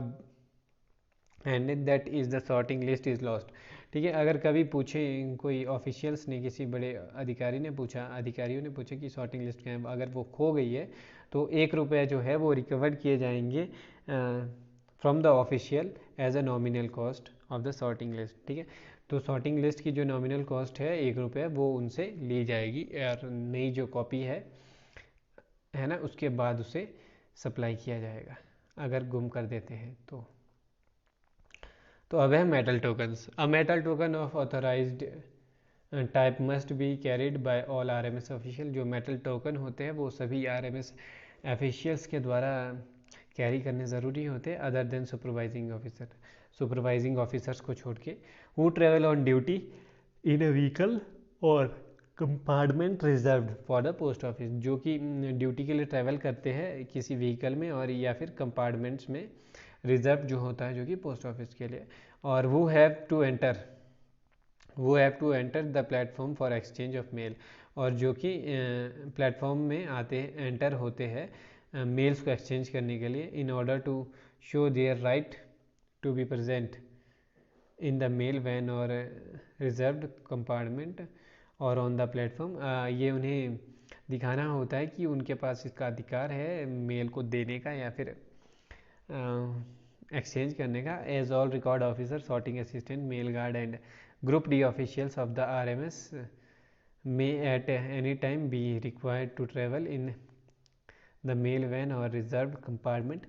and that is the sorting list is lost. ठीक है, अगर कभी पूछे कोई ऑफिशियल्स ने, किसी बड़े अधिकारियों ने पूछा कि सॉर्टिंग लिस्ट क्या है, अगर वो खो गई है तो 1 रुपये जो है वो रिकवर किए जाएंगे from the official as a nominal cost of the sorting list. ठीक है, तो सॉर्टिंग लिस्ट की जो नॉमिनल कॉस्ट है 1 रुपये वो उनसे ली जाएगी और नई जो कॉपी है ना, उसके बाद उसे सप्लाई किया जाएगा अगर गुम कर देते हैं तो अब है metal tokens. A metal token of authorised type must be carried by all RMS official. जो मेटल टोकन होते हैं वो सभी आरएमएस ऑफिशियल्स के द्वारा कैरी करने ज़रूरी होते हैं, अदर देन सुपरवाइजिंग ऑफिसर्स को छोड़ के, who travel on duty in a vehicle और compartment reserved for the post office. जो कि ड्यूटी के लिए ट्रैवल करते हैं किसी व्हीकल में और या फिर कंपार्टमेंट्स में रिजर्व जो होता है जो कि पोस्ट ऑफिस के लिए। और वो have to enter the platform for exchange of mail. और जो कि प्लेटफॉर्म में आते एंटर होते हैं मेल्स को एक्सचेंज करने के लिए, in order to show their right to be present in the mail van or reserved compartment or on the platform. ये उन्हें दिखाना होता है कि उनके पास इसका अधिकार है मेल को देने का या फिर एक्सचेंज करने का। As all record officer, sorting assistant, mail guard and group D officials of the RMS may at any time be required to travel in the mail van or reserved compartment.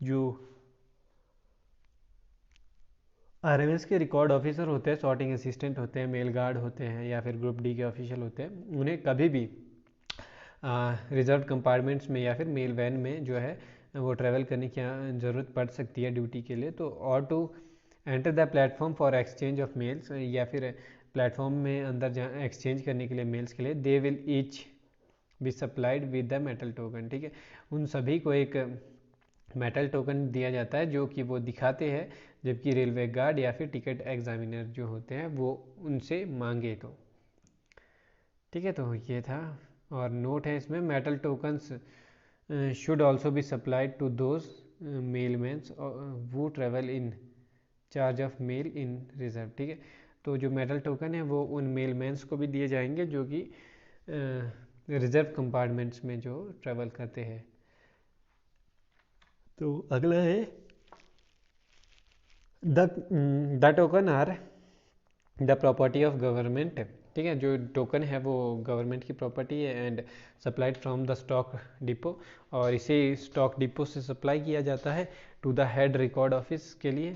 जो RMS के record officer होते हैं, sorting assistant होते हैं, mail guard होते हैं या फिर ग्रुप डी के ऑफिशियल होते हैं, उन्हें कभी भी रिजर्व कंपार्टमेंट्स में या फिर मेल वैन में जो है वो ट्रैवल करने की ज़रूरत पड़ सकती है ड्यूटी के लिए। तो or to enter the platform for exchange of mails, या फिर प्लेटफॉर्म में अंदर जहाँ एक्सचेंज करने के लिए मेल्स के लिए, they will each B supplied with the metal token. ठीक है, उन सभी को एक मेटल टोकन दिया जाता है जो कि वो दिखाते हैं जबकि रेलवे गार्ड या फिर टिकट एग्जामिनर जो होते हैं वो उनसे मांगे तो। ठीक है, तो ये था। और नोट है इसमें, metal tokens should also be supplied to those mailmen who travel in charge of mail in reserve. ठीक है, तो जो मेटल टोकन है वो उन मेलमैन्स को भी दिए जाएंगे जो कि रिजर्व कंपार्टमेंट्स में जो ट्रेवल करते हैं। तो अगला है the token are the property of government. ठीक है, जो टोकन है वो गवर्नमेंट की प्रॉपर्टी है and supplied from the stock depot, और इसे स्टॉक डिपो से सप्लाई किया जाता है to the head record office के लिए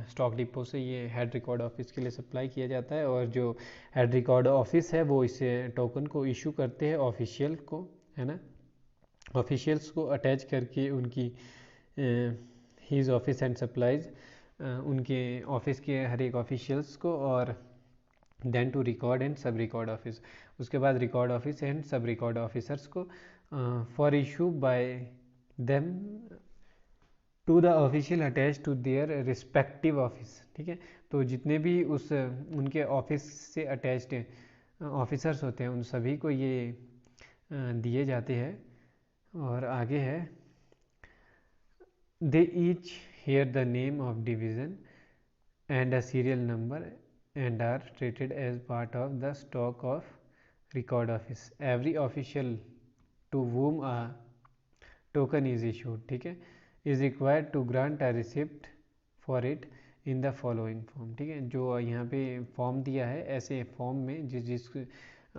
स्टॉक डिपो से ये हेड रिकॉर्ड ऑफिस के लिए सप्लाई किया जाता है, और जो हेड रिकॉर्ड ऑफिस है वो इसे टोकन को इशू करते हैं ऑफिशियल को, है ना, ऑफिशियल्स को अटैच करके उनकी हीज ऑफिस एंड सप्लाइज उनके ऑफिस के हर एक ऑफिशियल्स को, और then to record and sub record office, उसके बाद record office and sub record officers को for issue by them to the official attach to their respective office. ठीक है, तो जितने भी उस उनके ऑफिस से अटैच्ड ऑफिसर्स होते हैं उन सभी को ये दिए जाते हैं। और आगे है they each bear the name of division and a serial number and are treated as part of the stock of record office. Every official to whom a token is issued, ठीक है, is required to grant a receipt for it in the following form। ठीक है, जो यहाँ पे form दिया है ऐसे फॉर्म में जिस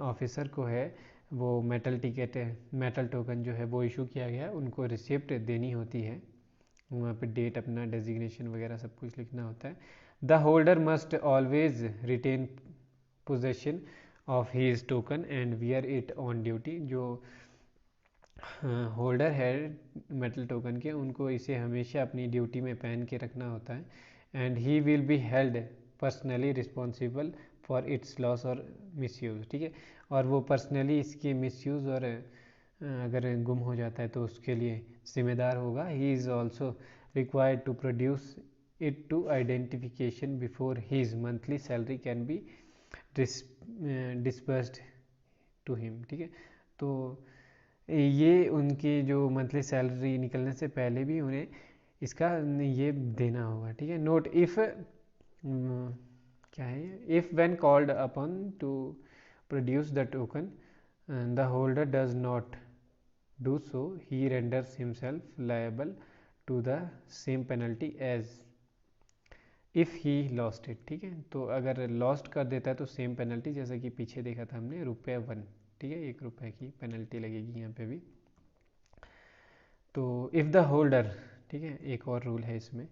ऑफिसर को है वो मेटल टिकट मेटल टोकन जो है वो इशू किया गया है उनको रिसिप्ट देनी होती है, वहाँ पे डेट अपना डेजिग्नेशन वगैरह सब कुछ लिखना होता है। The holder must always retain possession of his token and wear it on duty. जो होल्डर है मेटल टोकन के उनको इसे हमेशा अपनी ड्यूटी में पहन के रखना होता है, and he will be held personally responsible for its loss और मिसयूज़। ठीक है, और वो पर्सनली इसके मिसयूज़ और अगर गुम हो जाता है तो उसके लिए जिम्मेदार होगा। He is also required to produce it to identification before his monthly salary can be disbursed to him. ठीक है, तो ये उनकी जो मंथली सैलरी निकलने से पहले भी उन्हें इसका ये देना होगा। ठीक है, नोट इफ़ क्या है, if when called upon two produce the token the holder does not do so, he renders himself liable to the same penalty as if he lost it। ठीक है, तो अगर लॉस्ट कर देता है तो सेम पेनल्टी जैसा कि पीछे देखा था हमने ₹1। ठीक है, ₹1 की पेनल्टी लगेगी यहाँ पे भी। तो इफ़ द होल्डर, ठीक है, एक और रूल है इसमें,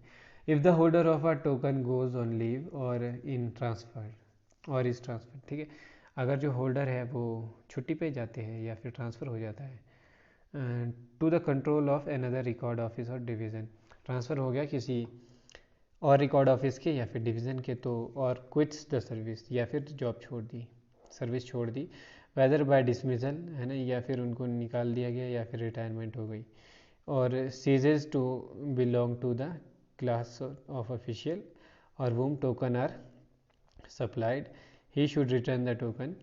if the holder of a token goes on leave और इन ट्रांसफर और इज ट्रांसफर। ठीक है, अगर जो होल्डर है वो छुट्टी पे जाते हैं या फिर ट्रांसफ़र हो जाता है to the control of another record office or division, transfer हो गया किसी और रिकॉर्ड ऑफिस के या फिर डिवीज़न के, तो और क्विट्स द सर्विस या फिर जॉब छोड़ दी, सर्विस छोड़ दी, वेदर बाय डिसमिसल, है ना, या फिर उनको निकाल दिया गया या फिर रिटायरमेंट हो गई, और ceases to belong to the class of official और whom token are supplied, he should return the token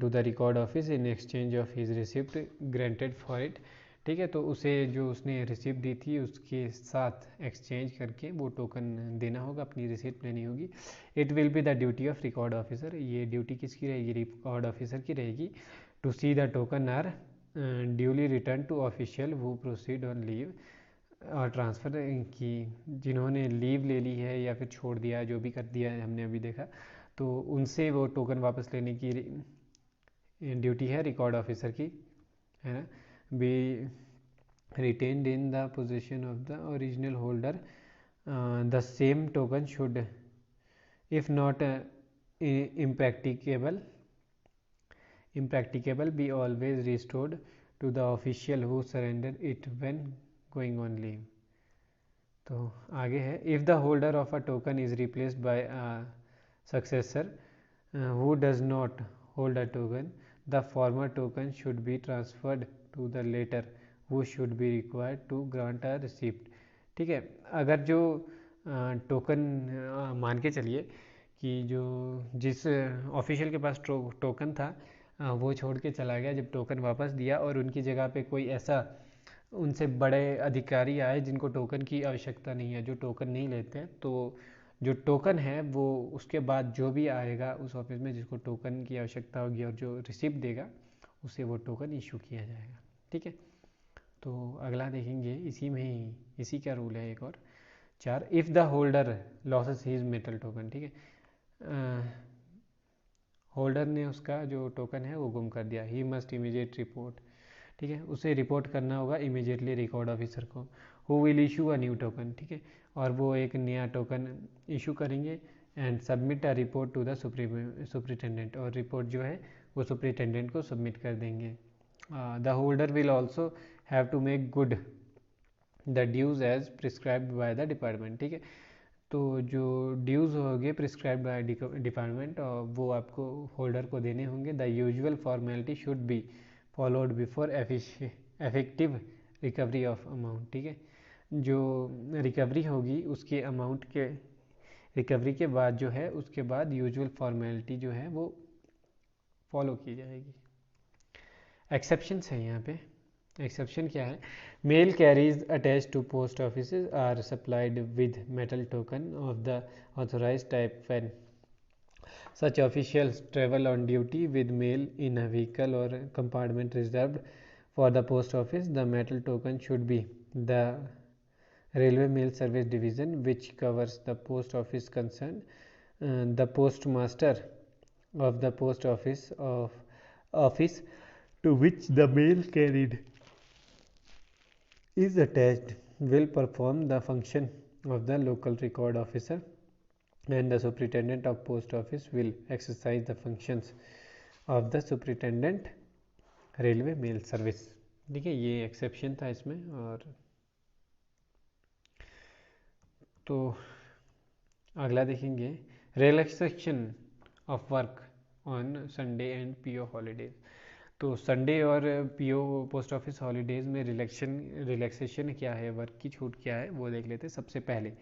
to the record office in exchange of his receipt granted for it. ठीक है, तो उसे जो उसने रिसिप्ट दी थी उसके साथ एक्सचेंज करके वो टोकन देना होगा, अपनी रिसिप्ट लेनी होगी। It will be the duty of record officer, ये ड्यूटी किसकी रहेगी, रिकॉर्ड ऑफिसर की रहेगी, to see the token are duly return to official वो proceed on leave or transfer की, जिन्होंने लीव ले ली है या फिर छोड़ दिया जो भी कर दिया है हमने अभी देखा, तो उनसे वो टोकन वापस लेने की ड्यूटी है रिकॉर्ड ऑफिसर की, है ना। B retained in the position of the original holder, the same token should if not impracticable be always restored to the official who surrendered it when going on leave। तो आगे है, if the holder of a token is replaced by a successor who does not hold a token, the former token should be transferred to the later who should be required to grant a receipt। ठीक है, अगर जो token मान के चलिए कि जो जिस ऑफिशियल के पास टोकन था वो छोड़ के चला गया, जब टोकन वापस दिया और उनकी जगह पे कोई ऐसा उनसे बड़े अधिकारी आए जिनको टोकन की आवश्यकता नहीं है, जो टोकन नहीं लेते हैं, तो जो टोकन है वो उसके बाद जो भी आएगा उस ऑफिस में जिसको टोकन की आवश्यकता होगी और जो रिसिप्ट देगा उसे वो टोकन इशू किया जाएगा। ठीक है, तो अगला देखेंगे इसी में ही, इसी का रूल है एक और 4, if the holder loses his metal token. ठीक है, होल्डर ने उसका जो टोकन है वो गुम कर दिया, ही मस्ट इमीडिएट रिपोर्ट। ठीक है, उसे रिपोर्ट करना होगा इमीडिएटली रिकॉर्ड ऑफिसर को, who will issue a new token. ठीक है, और वो एक नया टोकन इशू करेंगे and submit a report to the superintendent, और रिपोर्ट जो है वो सुपरिटेंडेंट को सबमिट कर देंगे। The holder will also have to make good the dues as prescribed by the department. ठीक है, तो जो ड्यूज़ होंगे प्रिस्क्राइब्ड बाय डिपार्टमेंट वो आपको होल्डर को देने होंगे। The usual formality should be followed before effective recovery of amount. ठीक है, जो रिकवरी होगी उसके अमाउंट के रिकवरी के बाद जो है उसके बाद यूजुअल फॉर्मेलिटी जो है वो फॉलो की जाएगी। एक्सेप्शंस है यहाँ पे। एक्सेप्शन क्या है? Mail carriers attach to post office are supplied with metal token of the authorise type when such officials travel on duty with mail in a vehicle और compartment reserved for the post office. The metal token should be the Railway Mail Service Division, which covers the post office concerned. The postmaster of the post office to which the mail carried is attached will perform the function of the local record officer, and the superintendent of post office will exercise the functions of the superintendent railway mail service। ठीक है, ये exception था इसमें। और तो अगला देखेंगे relaxation of work on Sunday and PO holidays. तो संडे और पीओ पोस्ट ऑफिस हॉलीडेज में रिलैक्सेशन क्या है, वर्क की छूट क्या है, वो देख लेते हैं। सबसे पहले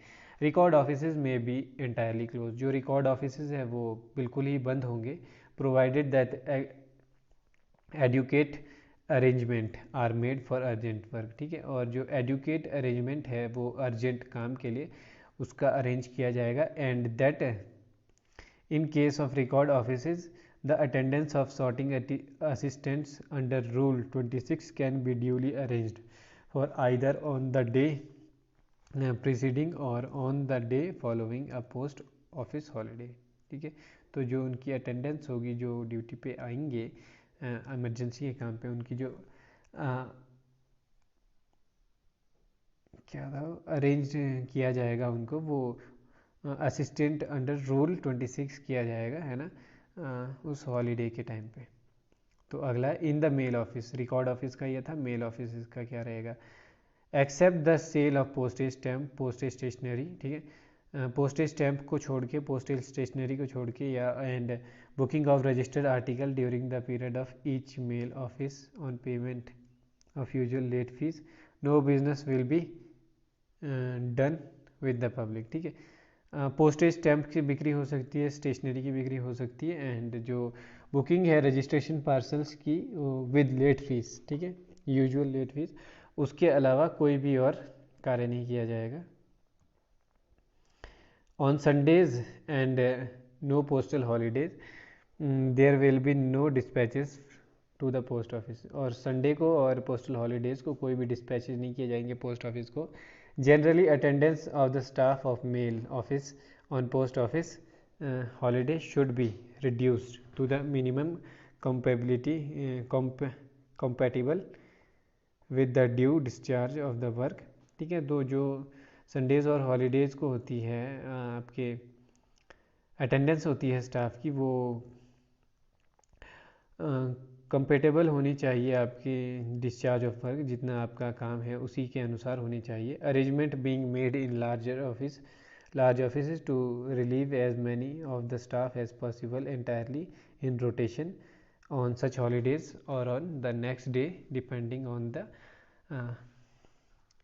रिकॉर्ड ऑफिसेज में बी एंटायरली क्लोज। जो रिकॉर्ड ऑफिसेज है वो बिल्कुल ही बंद होंगे, provided that adequate arrangement are made for urgent work. ठीक है, और जो एडुकेट अरेंजमेंट है वो अर्जेंट काम के लिए उसका अरेंज किया जाएगा। And that in case of record offices the attendance of sorting assistants under rule 26 can be duly arranged for either on the day preceding और on the day following a post office holiday. ठीक है, तो जो उनकी attendance होगी, जो duty पे आएंगे इमरजेंसी के काम पे, उनकी जो क्या था अरेंज किया जाएगा उनको, वो असिस्टेंट अंडर रूल 26 किया जाएगा, है ना, उस हॉलीडे के टाइम पे। तो अगला in the mail office, record office का ये था, मेल ऑफिस का क्या रहेगा? Except the sale of postage stamp postage stationery. ठीक है, पोस्टेज स्टैम्प को छोड़ के, पोस्टल स्टेशनरी को छोड़ के, या and booking of registered article during the period of each mail office on payment of usual late fees. No business will be done with the public. ठीक है, पोस्टेज स्टैम्प की बिक्री हो सकती है, स्टेशनरी की बिक्री हो सकती है, एंड जो बुकिंग है रजिस्ट्रेशन पार्सल्स की विद लेट फीस, ठीक है, यूजुअल लेट फीस, उसके अलावा कोई भी और कार्य नहीं किया जाएगा। On Sundays and no postal holidays there will be no dispatches to the post office. और संडे को और पोस्टल हॉलीडेज़ को कोई भी डिस्पैचेज नहीं किए जाएंगे पोस्ट ऑफिस को। Generally, attendance of the staff of mail office on post office holiday should be reduced to the minimum compatible with the due discharge of the work। ठीक है, तो जो संडेज और हॉलीडेज़ को होती है आपके अटेंडेंस होती है स्टाफ की, वो कंपेटेबल होनी चाहिए आपकी डिस्चार्ज ऑफ वर्क, जितना आपका काम है उसी के अनुसार होनी चाहिए। Arrangement being made in large office to relieve as many of the staff as possible entirely in rotation on such holidays और on the next day depending on the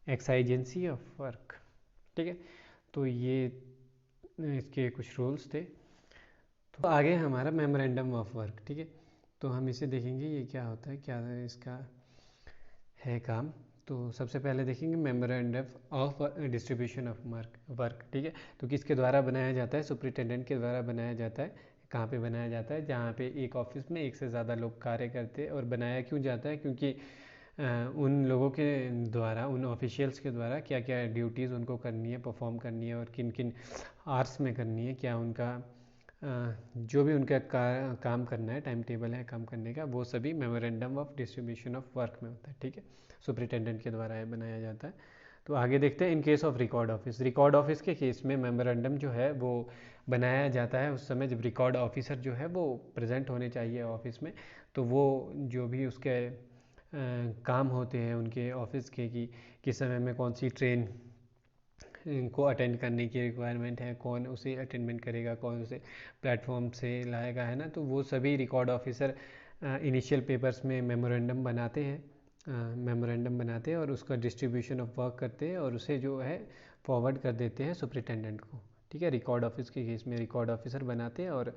exigency of work. ठीक है, तो ये इसके कुछ rules थे। तो आगे हमारा मेमोरेंडम ऑफ वर्क। ठीक है, तो हम इसे देखेंगे ये क्या होता है, क्या इसका है काम। तो सबसे पहले देखेंगे memorandum of distribution of work. ठीक है, तो किसके द्वारा बनाया जाता है? सुपरिटेंडेंट के द्वारा बनाया जाता है। कहाँ पे बनाया जाता है? जहाँ पे एक ऑफिस में एक से ज़्यादा लोग कार्य करते हैं। और बनाया क्यों जाता है? क्योंकि उन लोगों के द्वारा, उन ऑफिशियल्स के द्वारा क्या क्या ड्यूटीज़ उनको करनी है, परफॉर्म करनी है, और किन किन आवर्स में करनी है, क्या उनका जो भी उनका काम करना है, टाइम टेबल है काम करने का, वो सभी memorandum of distribution of work में होता है। ठीक है, सुपरिटेंडेंट के द्वारा बनाया जाता है। तो आगे देखते हैं इन case of record office. Record office के केस में मेमोरेंडम जो है वो बनाया जाता है उस समय जब रिकॉर्ड ऑफिसर जो है वो प्रेजेंट होने चाहिए ऑफिस में। तो वो जो भी उसके काम होते हैं उनके ऑफिस के, कि किस समय में कौन सी ट्रेन को अटेंड करने की रिक्वायरमेंट है, कौन उसे अटेंडमेंट करेगा, कौन उसे प्लेटफॉर्म से लाएगा, है ना। तो वो सभी रिकॉर्ड ऑफिसर इनिशियल पेपर्स में मेमोरेंडम बनाते हैं, और उसका डिस्ट्रीब्यूशन ऑफ वर्क करते हैं और उसे जो है फॉरवर्ड कर देते हैं सुपरिटेंडेंट को। ठीक है, रिकॉर्ड ऑफिस के केस में रिकॉर्ड ऑफिसर बनाते हैं। और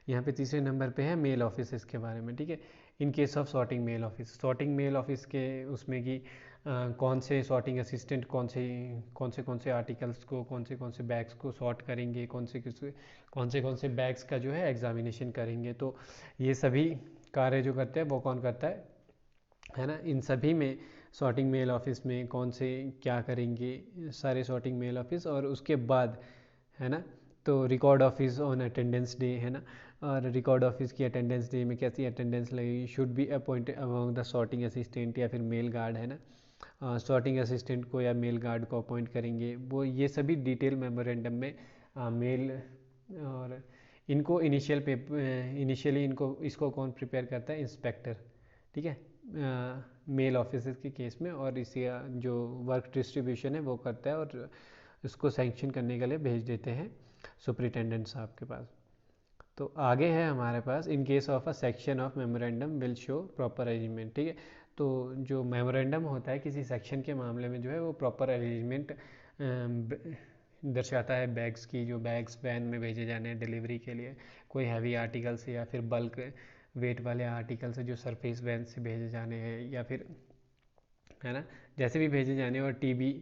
यहाँ पे तीसरे नंबर पे है मेल ऑफिस के बारे में। ठीक है, in case of sorting mail office, sorting mail office के उसमें कि कौन से सॉर्टिंग असिस्टेंट कौन से आर्टिकल्स को, कौन से बैग्स को सॉर्ट करेंगे, कौन से बैग्स का जो है एग्जामिनेशन करेंगे। तो ये सभी कार्य जो करते हैं वो कौन करता है ना। इन सभी में सॉर्टिंग मेल ऑफिस में कौन से क्या करेंगे, सारे सॉर्टिंग मेल ऑफिस। और उसके बाद है ना, तो record office on attendance day, है ना। और रिकॉर्ड ऑफिस की अटेंडेंस डे में कैसी अटेंडेंस लगेगी, should be appointed among the sorting assistant या फिर मेल गार्ड, है ना। सॉर्टिंग असिस्टेंट को या मेल गार्ड को अपॉइंट करेंगे वो, ये सभी डिटेल मेमोरेंडम में मेल। और इनको इनिशियली इसको कौन प्रिपेयर करता है, इंस्पेक्टर। ठीक है, मेल ऑफिस के केस में। और इसे जो वर्क डिस्ट्रीब्यूशन है वो करता है और इसको सैंक्शन करने के लिए भेज देते हैं सुपरिटेंडेंट साहब के पास। तो आगे है हमारे पास in case of a section of memorandum will show proper arrangement. ठीक है, तो जो मेमोरेंडम होता है किसी सेक्शन के मामले में जो है वो प्रॉपर अरेंजमेंट दर्शाता है बैग्स की, जो बैग्स वैन में भेजे जाने हैं डिलीवरी के लिए, कोई हैवी आर्टिकल से या फिर बल्क वेट वाले आर्टिकल से जो सरफेस वैन से भेजे जाने हैं, या फिर है ना जैसे भी भेजे जाने। और टीबी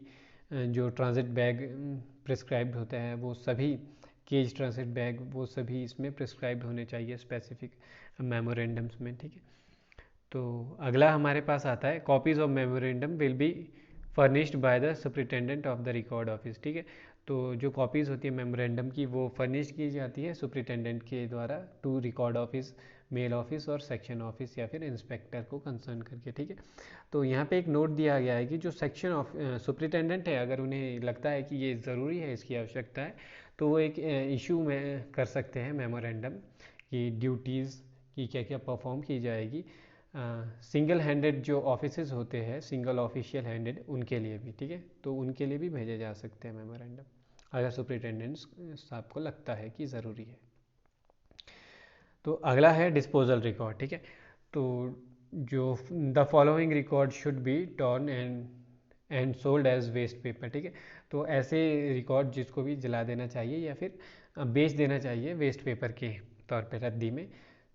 जो ट्रांजिट बैग प्रिस्क्राइब्ड होता है वो सभी, केज ट्रांजिट बैग वो सभी इसमें प्रिस्क्राइब्ड होने चाहिए स्पेसिफिक मेमोरेंडम्स में। ठीक है, तो अगला हमारे पास आता है copies of memorandum will be furnished by the superintendent of the record office. ठीक है, तो जो कॉपीज़ होती है मेमोरेंडम की वो फर्निश की जाती है सुपरिटेंडेंट के द्वारा to record office, mail office और सेक्शन ऑफिस या फिर इंस्पेक्टर को कंसर्न करके। ठीक है, तो यहाँ पे एक नोट दिया गया है कि जो सेक्शन ऑफ सुपरिटेंडेंट है, अगर उन्हें लगता है कि ये ज़रूरी है, इसकी आवश्यकता है, तो वो एक इशू में कर सकते हैं मेमोरेंडम की ड्यूटीज़ की क्या क्या परफॉर्म की जाएगी सिंगल हैंडेड जो ऑफिसेज होते हैं, सिंगल ऑफिशियल हैंडेड, उनके लिए भी। ठीक है, तो उनके लिए भी भेजे जा सकते हैं मेमोरेंडम अगर सुपरिटेंडेंट साहब को लगता है कि ज़रूरी है। तो अगला है डिस्पोजल रिकॉर्ड। ठीक है, तो जो the following record should be torn and sold as waste paper. ठीक है, तो ऐसे रिकॉर्ड जिसको भी जला देना चाहिए या फिर बेच देना चाहिए वेस्ट पेपर के तौर पे रद्दी में,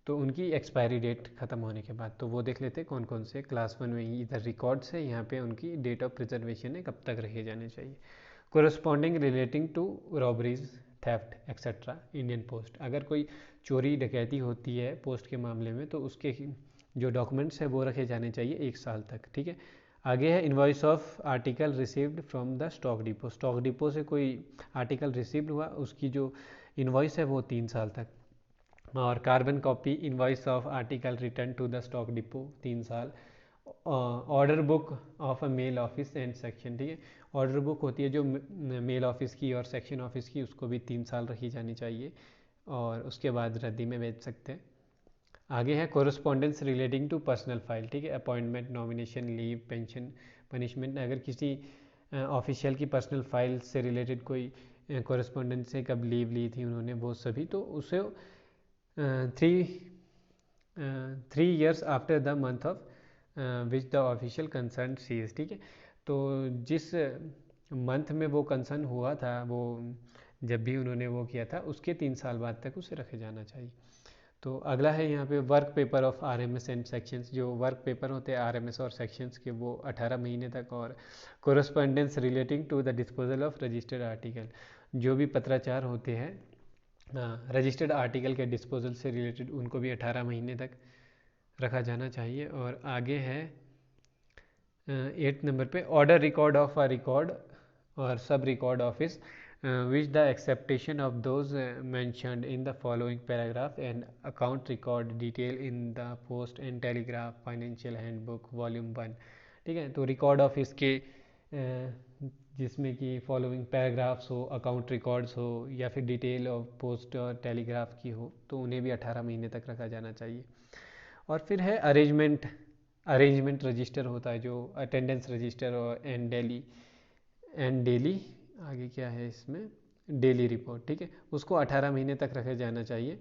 तो उनकी एक्सपायरी डेट ख़त्म होने के बाद। तो वो देख लेते हैं कौन कौन से क्लास 1 में इधर रिकॉर्ड्स है, यहाँ पे उनकी डेट ऑफ प्रिजर्वेशन है, कब तक रखे जाने चाहिए। Corresponding relating to robberies, theft etcetera Indian post, अगर कोई चोरी डकैती होती है पोस्ट के मामले में तो उसके जो डॉक्यूमेंट्स है वो रखे जाने चाहिए 1 साल तक। ठीक है, आगे है invoice of article received from the stock depot, stock depot से कोई आर्टिकल रिसीव्ड हुआ उसकी जो इन्वॉइस है वो 3 साल तक। और carbon copy invoice of article return to the stock depot 3 साल। Order book of a mail office and section. ठीक है, ऑर्डर बुक होती है जो मेल ऑफिस की और सेक्शन ऑफिस की, उसको भी 3 साल रखी जानी चाहिए और उसके बाद रद्दी में भेज सकते हैं। आगे है correspondence relating to personal file. ठीक है, appointment, nomination, leave, pension, punishment, अगर किसी ऑफिशियल की पर्सनल फाइल से रिलेटेड कोई कोरस्पॉन्डेंस से कब लीव ली थी उन्होंने वो सभी, तो उसे 3 years after the month of which the official concern cease. ठीक है, तो जिस मंथ में वो कंसर्न हुआ था, वो जब भी उन्होंने वो किया था उसके 3 साल बाद तक उसे रखे जाना चाहिए। तो अगला है यहाँ पे work paper of RMS and sections, जो वर्क पेपर होते हैं आरएमएस और सेक्शंस के वो 18 महीने तक। और correspondence relating to the disposal of registered article, जो भी पत्राचार होते हैं रजिस्टर्ड आर्टिकल के डिस्पोजल से रिलेटेड, उनको भी 18 महीने तक रखा जाना चाहिए। और आगे है 8 नंबर पे order record of a record और सब record office which the acceptation of those mentioned in the following paragraph and account record detail in the post and telegraph financial handbook volume 1। ठीक है, तो रिकॉर्ड ऑफिस के जिसमें कि following paragraphs हो, account records हो, या फिर डिटेल ऑफ पोस्ट और टेलीग्राफ की हो, तो उन्हें भी 18 महीने तक रखा जाना चाहिए। और फिर है अरेंजमेंट रजिस्टर होता है, जो अटेंडेंस रजिस्टर और एंड डेली आगे क्या है इसमें, डेली रिपोर्ट, ठीक है, उसको 18 महीने तक रखा जाना चाहिए।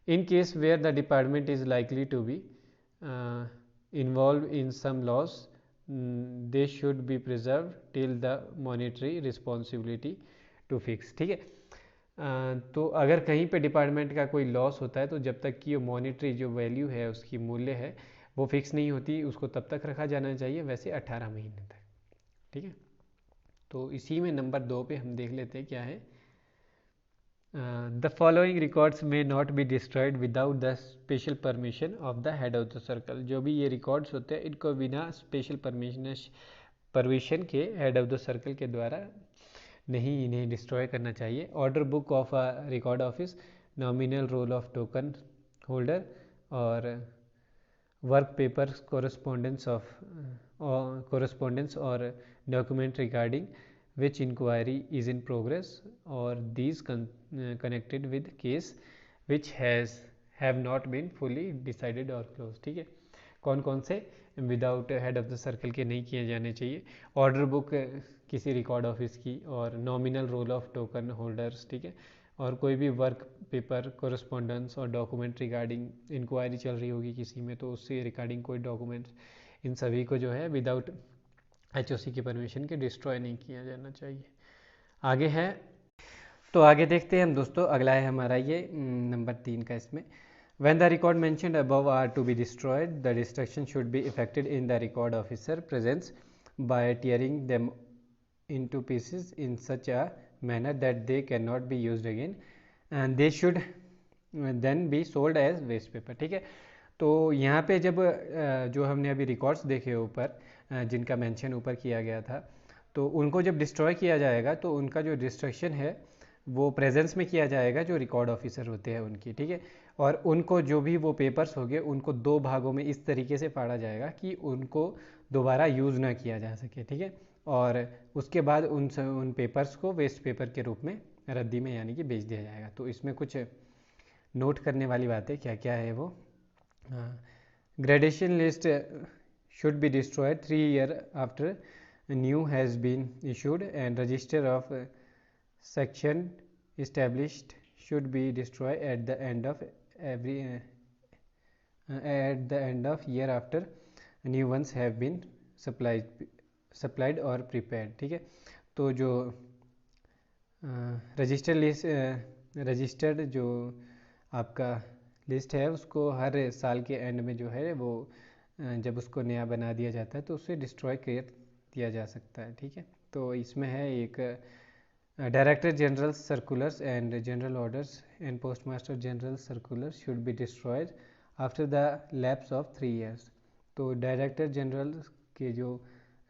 In case where the department is likely to be involve in some loss, they should be preserve till the monetary responsibility to fix, ठीक है। तो अगर कहीं पे डिपार्टमेंट का कोई लॉस होता है, तो जब तक कि वो मॉनिटरी जो वैल्यू है, उसकी मूल्य है, वो फिक्स नहीं होती, उसको तब तक रखा जाना चाहिए, वैसे 18 महीने तक, ठीक है। तो इसी में नंबर 2 पे हम देख लेते हैं क्या है। The following records may not be destroyed without the special permission of the head of the circle. जो भी ये रिकॉर्ड्स होते हैं, इनको बिना स्पेशल परमिशन के हेड ऑफ द सर्कल के द्वारा नहीं इन्हें डिस्ट्रॉय करना चाहिए। Order book of a record office, nominal roll of token holder, और work papers, correspondence or document regarding which inquiry is in progress, or these connected with case which have not been fully decided or closed, ठीक है। कौन कौन से without head of the circle के नहीं किए जाने चाहिए? ऑर्डर बुक किसी रिकॉर्ड ऑफिस की, और nominal roll of token holders, ठीक है, और कोई भी वर्क पेपर, कोरस्पॉन्डेंस और डॉक्यूमेंट रिगार्डिंग इंक्वायरी चल रही होगी किसी में, तो उससे रिगार्डिंग कोई डॉक्यूमेंट्स, इन सभी को जो है विदाउट एचओसी की परमिशन के डिस्ट्रॉय नहीं किया जाना चाहिए। आगे है, तो आगे देखते हैं हम दोस्तों। अगला है हमारा ये नंबर 3 का। इसमें when the record mentioned above are to be destroyed, the destruction should be effected in the record officer presence by tearing them into pieces in such a manner that they cannot be used again, and they should then be sold as waste paper, ठीक है। तो यहाँ पे जब जो हमने अभी records देखे ऊपर, जिनका मेंशन ऊपर किया गया था, तो उनको जब डिस्ट्रॉय किया जाएगा, तो उनका जो डिस्ट्रक्शन है वो प्रेजेंस में किया जाएगा जो रिकॉर्ड ऑफिसर होते हैं उनकी, ठीक है। और उनको जो भी वो पेपर्स हो गए, उनको 2 भागों में इस तरीके से फाड़ा जाएगा कि उनको दोबारा यूज़ ना किया जा सके, ठीक है। और उसके बाद उन पेपर्स को वेस्ट पेपर के रूप में रद्दी में यानी कि बेच दिया जाएगा। तो इसमें कुछ नोट करने वाली बातें क्या क्या है वो। Gradation list should be destroyed 3 years after new has been issued, and register of section established should be destroyed at the end of year after new ones have been supplied or prepared, ठीक है। तो जो registered जो आपका list है, उसको हर साल के एंड में जो है वो जब उसको नया बना दिया जाता है, तो उसे डिस्ट्रॉय कर दिया जा सकता है, ठीक है। तो इसमें है एक Director General circulars and general orders and Postmaster General circulars should be destroyed after the lapse of 3 years। तो डायरेक्टर जनरल के जो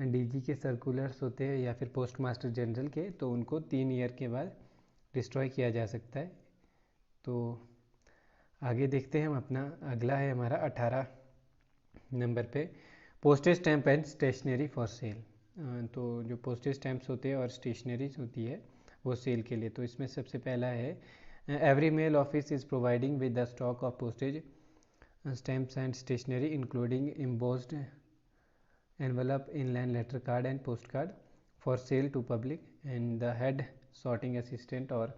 डीजी के सर्कुलर्स होते हैं या फिर पोस्ट मास्टर जनरल के, तो उनको 3 ईयर के बाद डिस्ट्रॉय किया जा सकता है। तो आगे देखते हैं हम अपना। अगला है हमारा 18 नंबर पे, postage stamp and stationery for sale. तो जो पोस्टेज स्टैम्प्स होते हैं और स्टेशनरीज होती है वो सेल के लिए। तो इसमें सबसे पहला है, every mail office is providing with the stock of postage stamps and stationery including embossed envelope, inland letter card and postcard for sale to public, and the head sorting assistant, or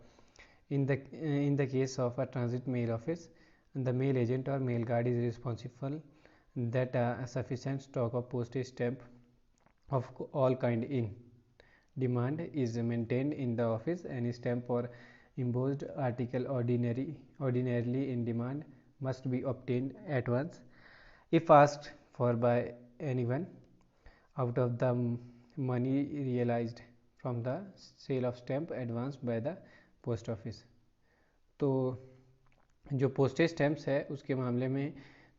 in the case of a transit mail office, the mail agent or mail guard is responsible that a sufficient stock of postage stamp of all kind in demand is maintained in the office. Any stamp or embossed article ordinarily in demand must be obtained at once if asked for by anyone out of the money realized from the sale of stamp advanced by the post office। तो जो postage stamps है उसके मामले में,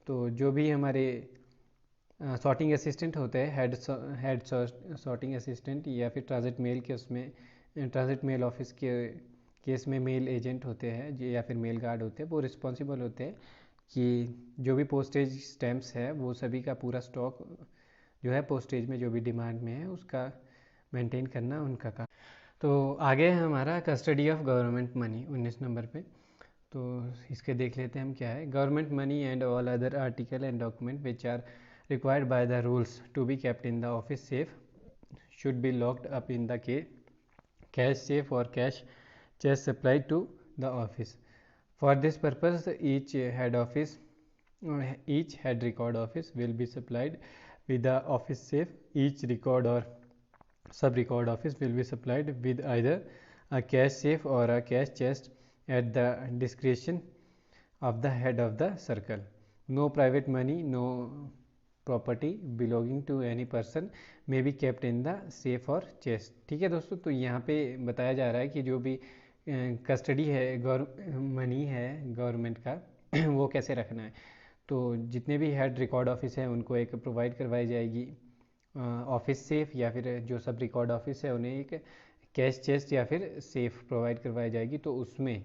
तो जो भी हमारे सॉर्टिंग असिस्टेंट होते हैं, हेड सॉर्टिंग असिस्टेंट, या फिर ट्रांजिट मेल के उसमें ट्रांजिट मेल ऑफिस के केस में मेल एजेंट होते हैं या फिर मेल गार्ड होते हैं, वो रिस्पॉन्सिबल होते हैं कि जो भी पोस्टेज स्टैम्प्स है वो सभी का पूरा स्टॉक जो है पोस्टेज में जो भी डिमांड में है उसका मेंटेन करना उनका काम। तो आगे है हमारा custody of government money 19 number पे। तो इसके देख लेते हैं हम क्या है। Government money and all other article and document which are required by the rules to be kept in the office safe should be locked up in the cash safe or cash chest supplied to the office. For this purpose, each head record office will be supplied with the office safe. Each record or sub record office will be supplied with either a cash safe or a cash chest at the discretion of the head of the circle. No private money, no property belonging to any person may be kept in the safe or chest. ठीक है दोस्तों, तो यहाँ पे बताया जा रहा है कि जो भी कस्टडी है मनी है गवर्नमेंट का वो कैसे रखना है। तो जितने भी हेड रिकॉर्ड ऑफिस हैं उनको एक प्रोवाइड करवाई जाएगी ऑफिस सेफ, या फिर जो सब रिकॉर्ड ऑफिस है उन्हें एक कैश चेस्ट या फिर सेफ प्रोवाइड करवाई जाएगी। तो उसमें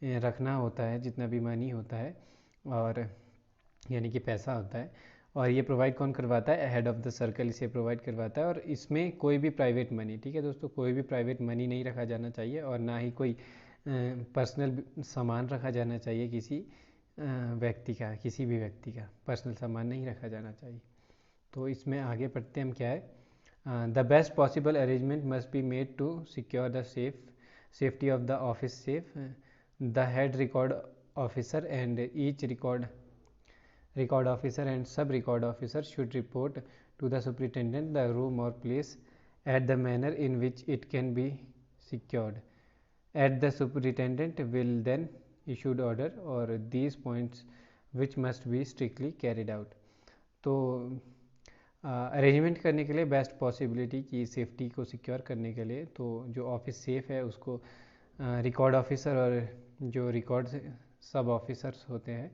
रखना होता है जितना भी मनी होता है, और यानी कि पैसा होता है, और ये प्रोवाइड कौन करवाता है, हेड ऑफ द सर्कल इसे प्रोवाइड करवाता है। और इसमें कोई भी प्राइवेट मनी, ठीक है दोस्तों, कोई भी प्राइवेट मनी नहीं रखा जाना चाहिए, और ना ही कोई पर्सनल सामान रखा जाना चाहिए किसी व्यक्ति का, किसी भी व्यक्ति का पर्सनल सामान नहीं रखा जाना चाहिए। तो इसमें आगे पढ़ते हैं हम क्या है। The best possible arrangement must be made to secure the safety of the office safe. The head record officer and each record officer and sub record officer should report to the superintendent the room or place at the manner in which it can be secured. At the superintendent will then issued order or these points which must be strictly carried out. तो arrangement करने के लिए best possibility की safety को secure करने के लिए, तो जो ऑफिस सेफ है उसको रिकॉर्ड ऑफिसर और जो रिकॉर्ड सब ऑफिसर्स होते हैं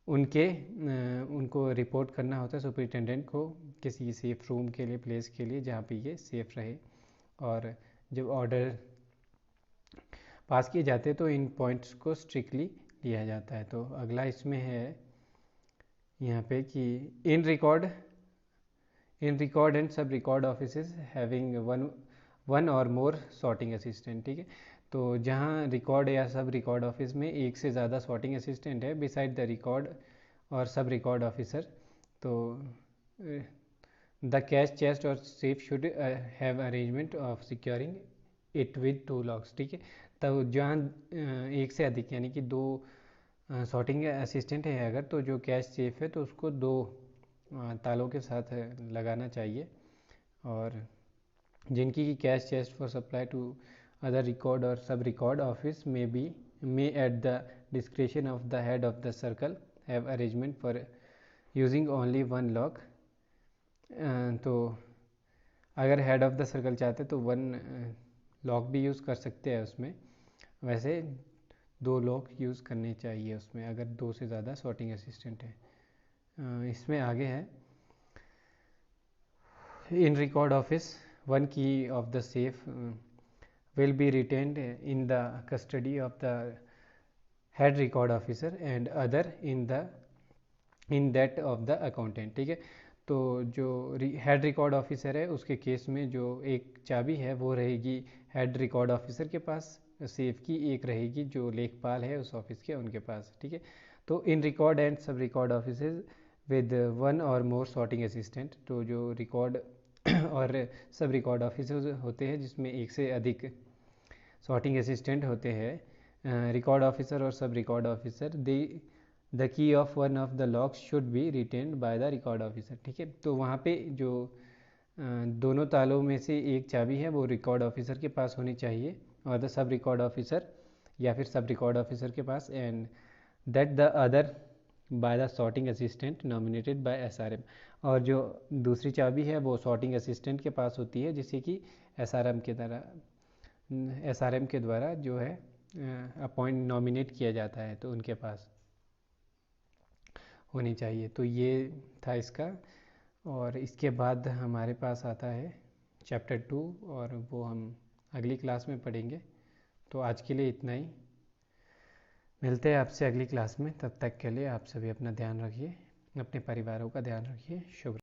उनको रिपोर्ट करना होता है सुपरिटेंडेंट को किसी सेफ रूम के लिए, प्लेस के लिए जहाँ पे ये सेफ रहे। और जब ऑर्डर पास किए जाते हैं तो इन पॉइंट्स को स्ट्रिक्टली लिया जाता है। तो अगला इसमें है यहाँ पे कि in record and sub record offices having one और मोर सॉर्टिंग असिस्टेंट। ठीक है, तो जहाँ रिकॉर्ड या सब रिकॉर्ड ऑफिस में एक से ज़्यादा सॉर्टिंग असिस्टेंट है बिसाइड द रिकॉर्ड और सब रिकॉर्ड ऑफिसर, तो द कैश चेस्ट और safe should have arrangement of securing it with 2 locks. ठीक है, तो जहाँ एक से अधिक यानी कि 2 सॉर्टिंग असिस्टेंट है अगर, तो जो कैश सेफ है तो उसको 2 तालों के साथ लगाना चाहिए, और जिनकी की cash chest for supply to other record or sub record office may at the discretion of the head of the circle have arrangement for using only 1 lock। तो अगर हेड ऑफ द सर्कल चाहते तो 1 lock भी use कर सकते हैं उसमें, वैसे 2 लॉक यूज़ करने चाहिए उसमें अगर 2 से ज़्यादा सॉर्टिंग असिस्टेंट है। इसमें आगे है इन रिकॉर्ड ऑफिस 1 की of the safe will be retained in the custody of the head record officer and other in that of the accountant। ठीक है, तो जो हेड रिकॉर्ड ऑफिसर है उसके केस में जो एक चाबी है वो रहेगी हेड रिकॉर्ड ऑफिसर के पास सेफ की, एक रहेगी जो लेखपाल है उस ऑफिस के उनके पास। ठीक है, तो in record and sub record officers with 1 और मोर सॉर्टिंग असिस्टेंट, तो जो रिकॉर्ड और सब रिकॉर्ड ऑफिसर्स होते हैं जिसमें एक से अधिक सॉर्टिंग असिस्टेंट होते हैं, रिकॉर्ड ऑफिसर और सब record officer, the key of 1 of the locks should be retained bye the record officer. ठीक है, तो वहाँ पे जो दोनों तालों में से एक चाबी है वो रिकॉर्ड ऑफिसर के पास होनी चाहिए और द सब रिकॉर्ड ऑफिसर या फिर सब रिकॉर्ड ऑफिसर के पास, and that the other by the sorting assistant nominated by SRM। और जो दूसरी चाबी है वो सॉर्टिंग असिस्टेंट के पास होती है जिसे कि SRM के द्वारा जो है अपॉइंट नॉमिनेट किया जाता है, तो उनके पास होनी चाहिए। तो ये था इसका, और इसके बाद हमारे पास आता है चैप्टर 2 और वो हम अगली क्लास में पढ़ेंगे। तो आज के लिए इतना ही, मिलते हैं आपसे अगली क्लास में। तब तक के लिए आप सभी अपना ध्यान रखिए, अपने परिवारों का ध्यान रखिए। शुभ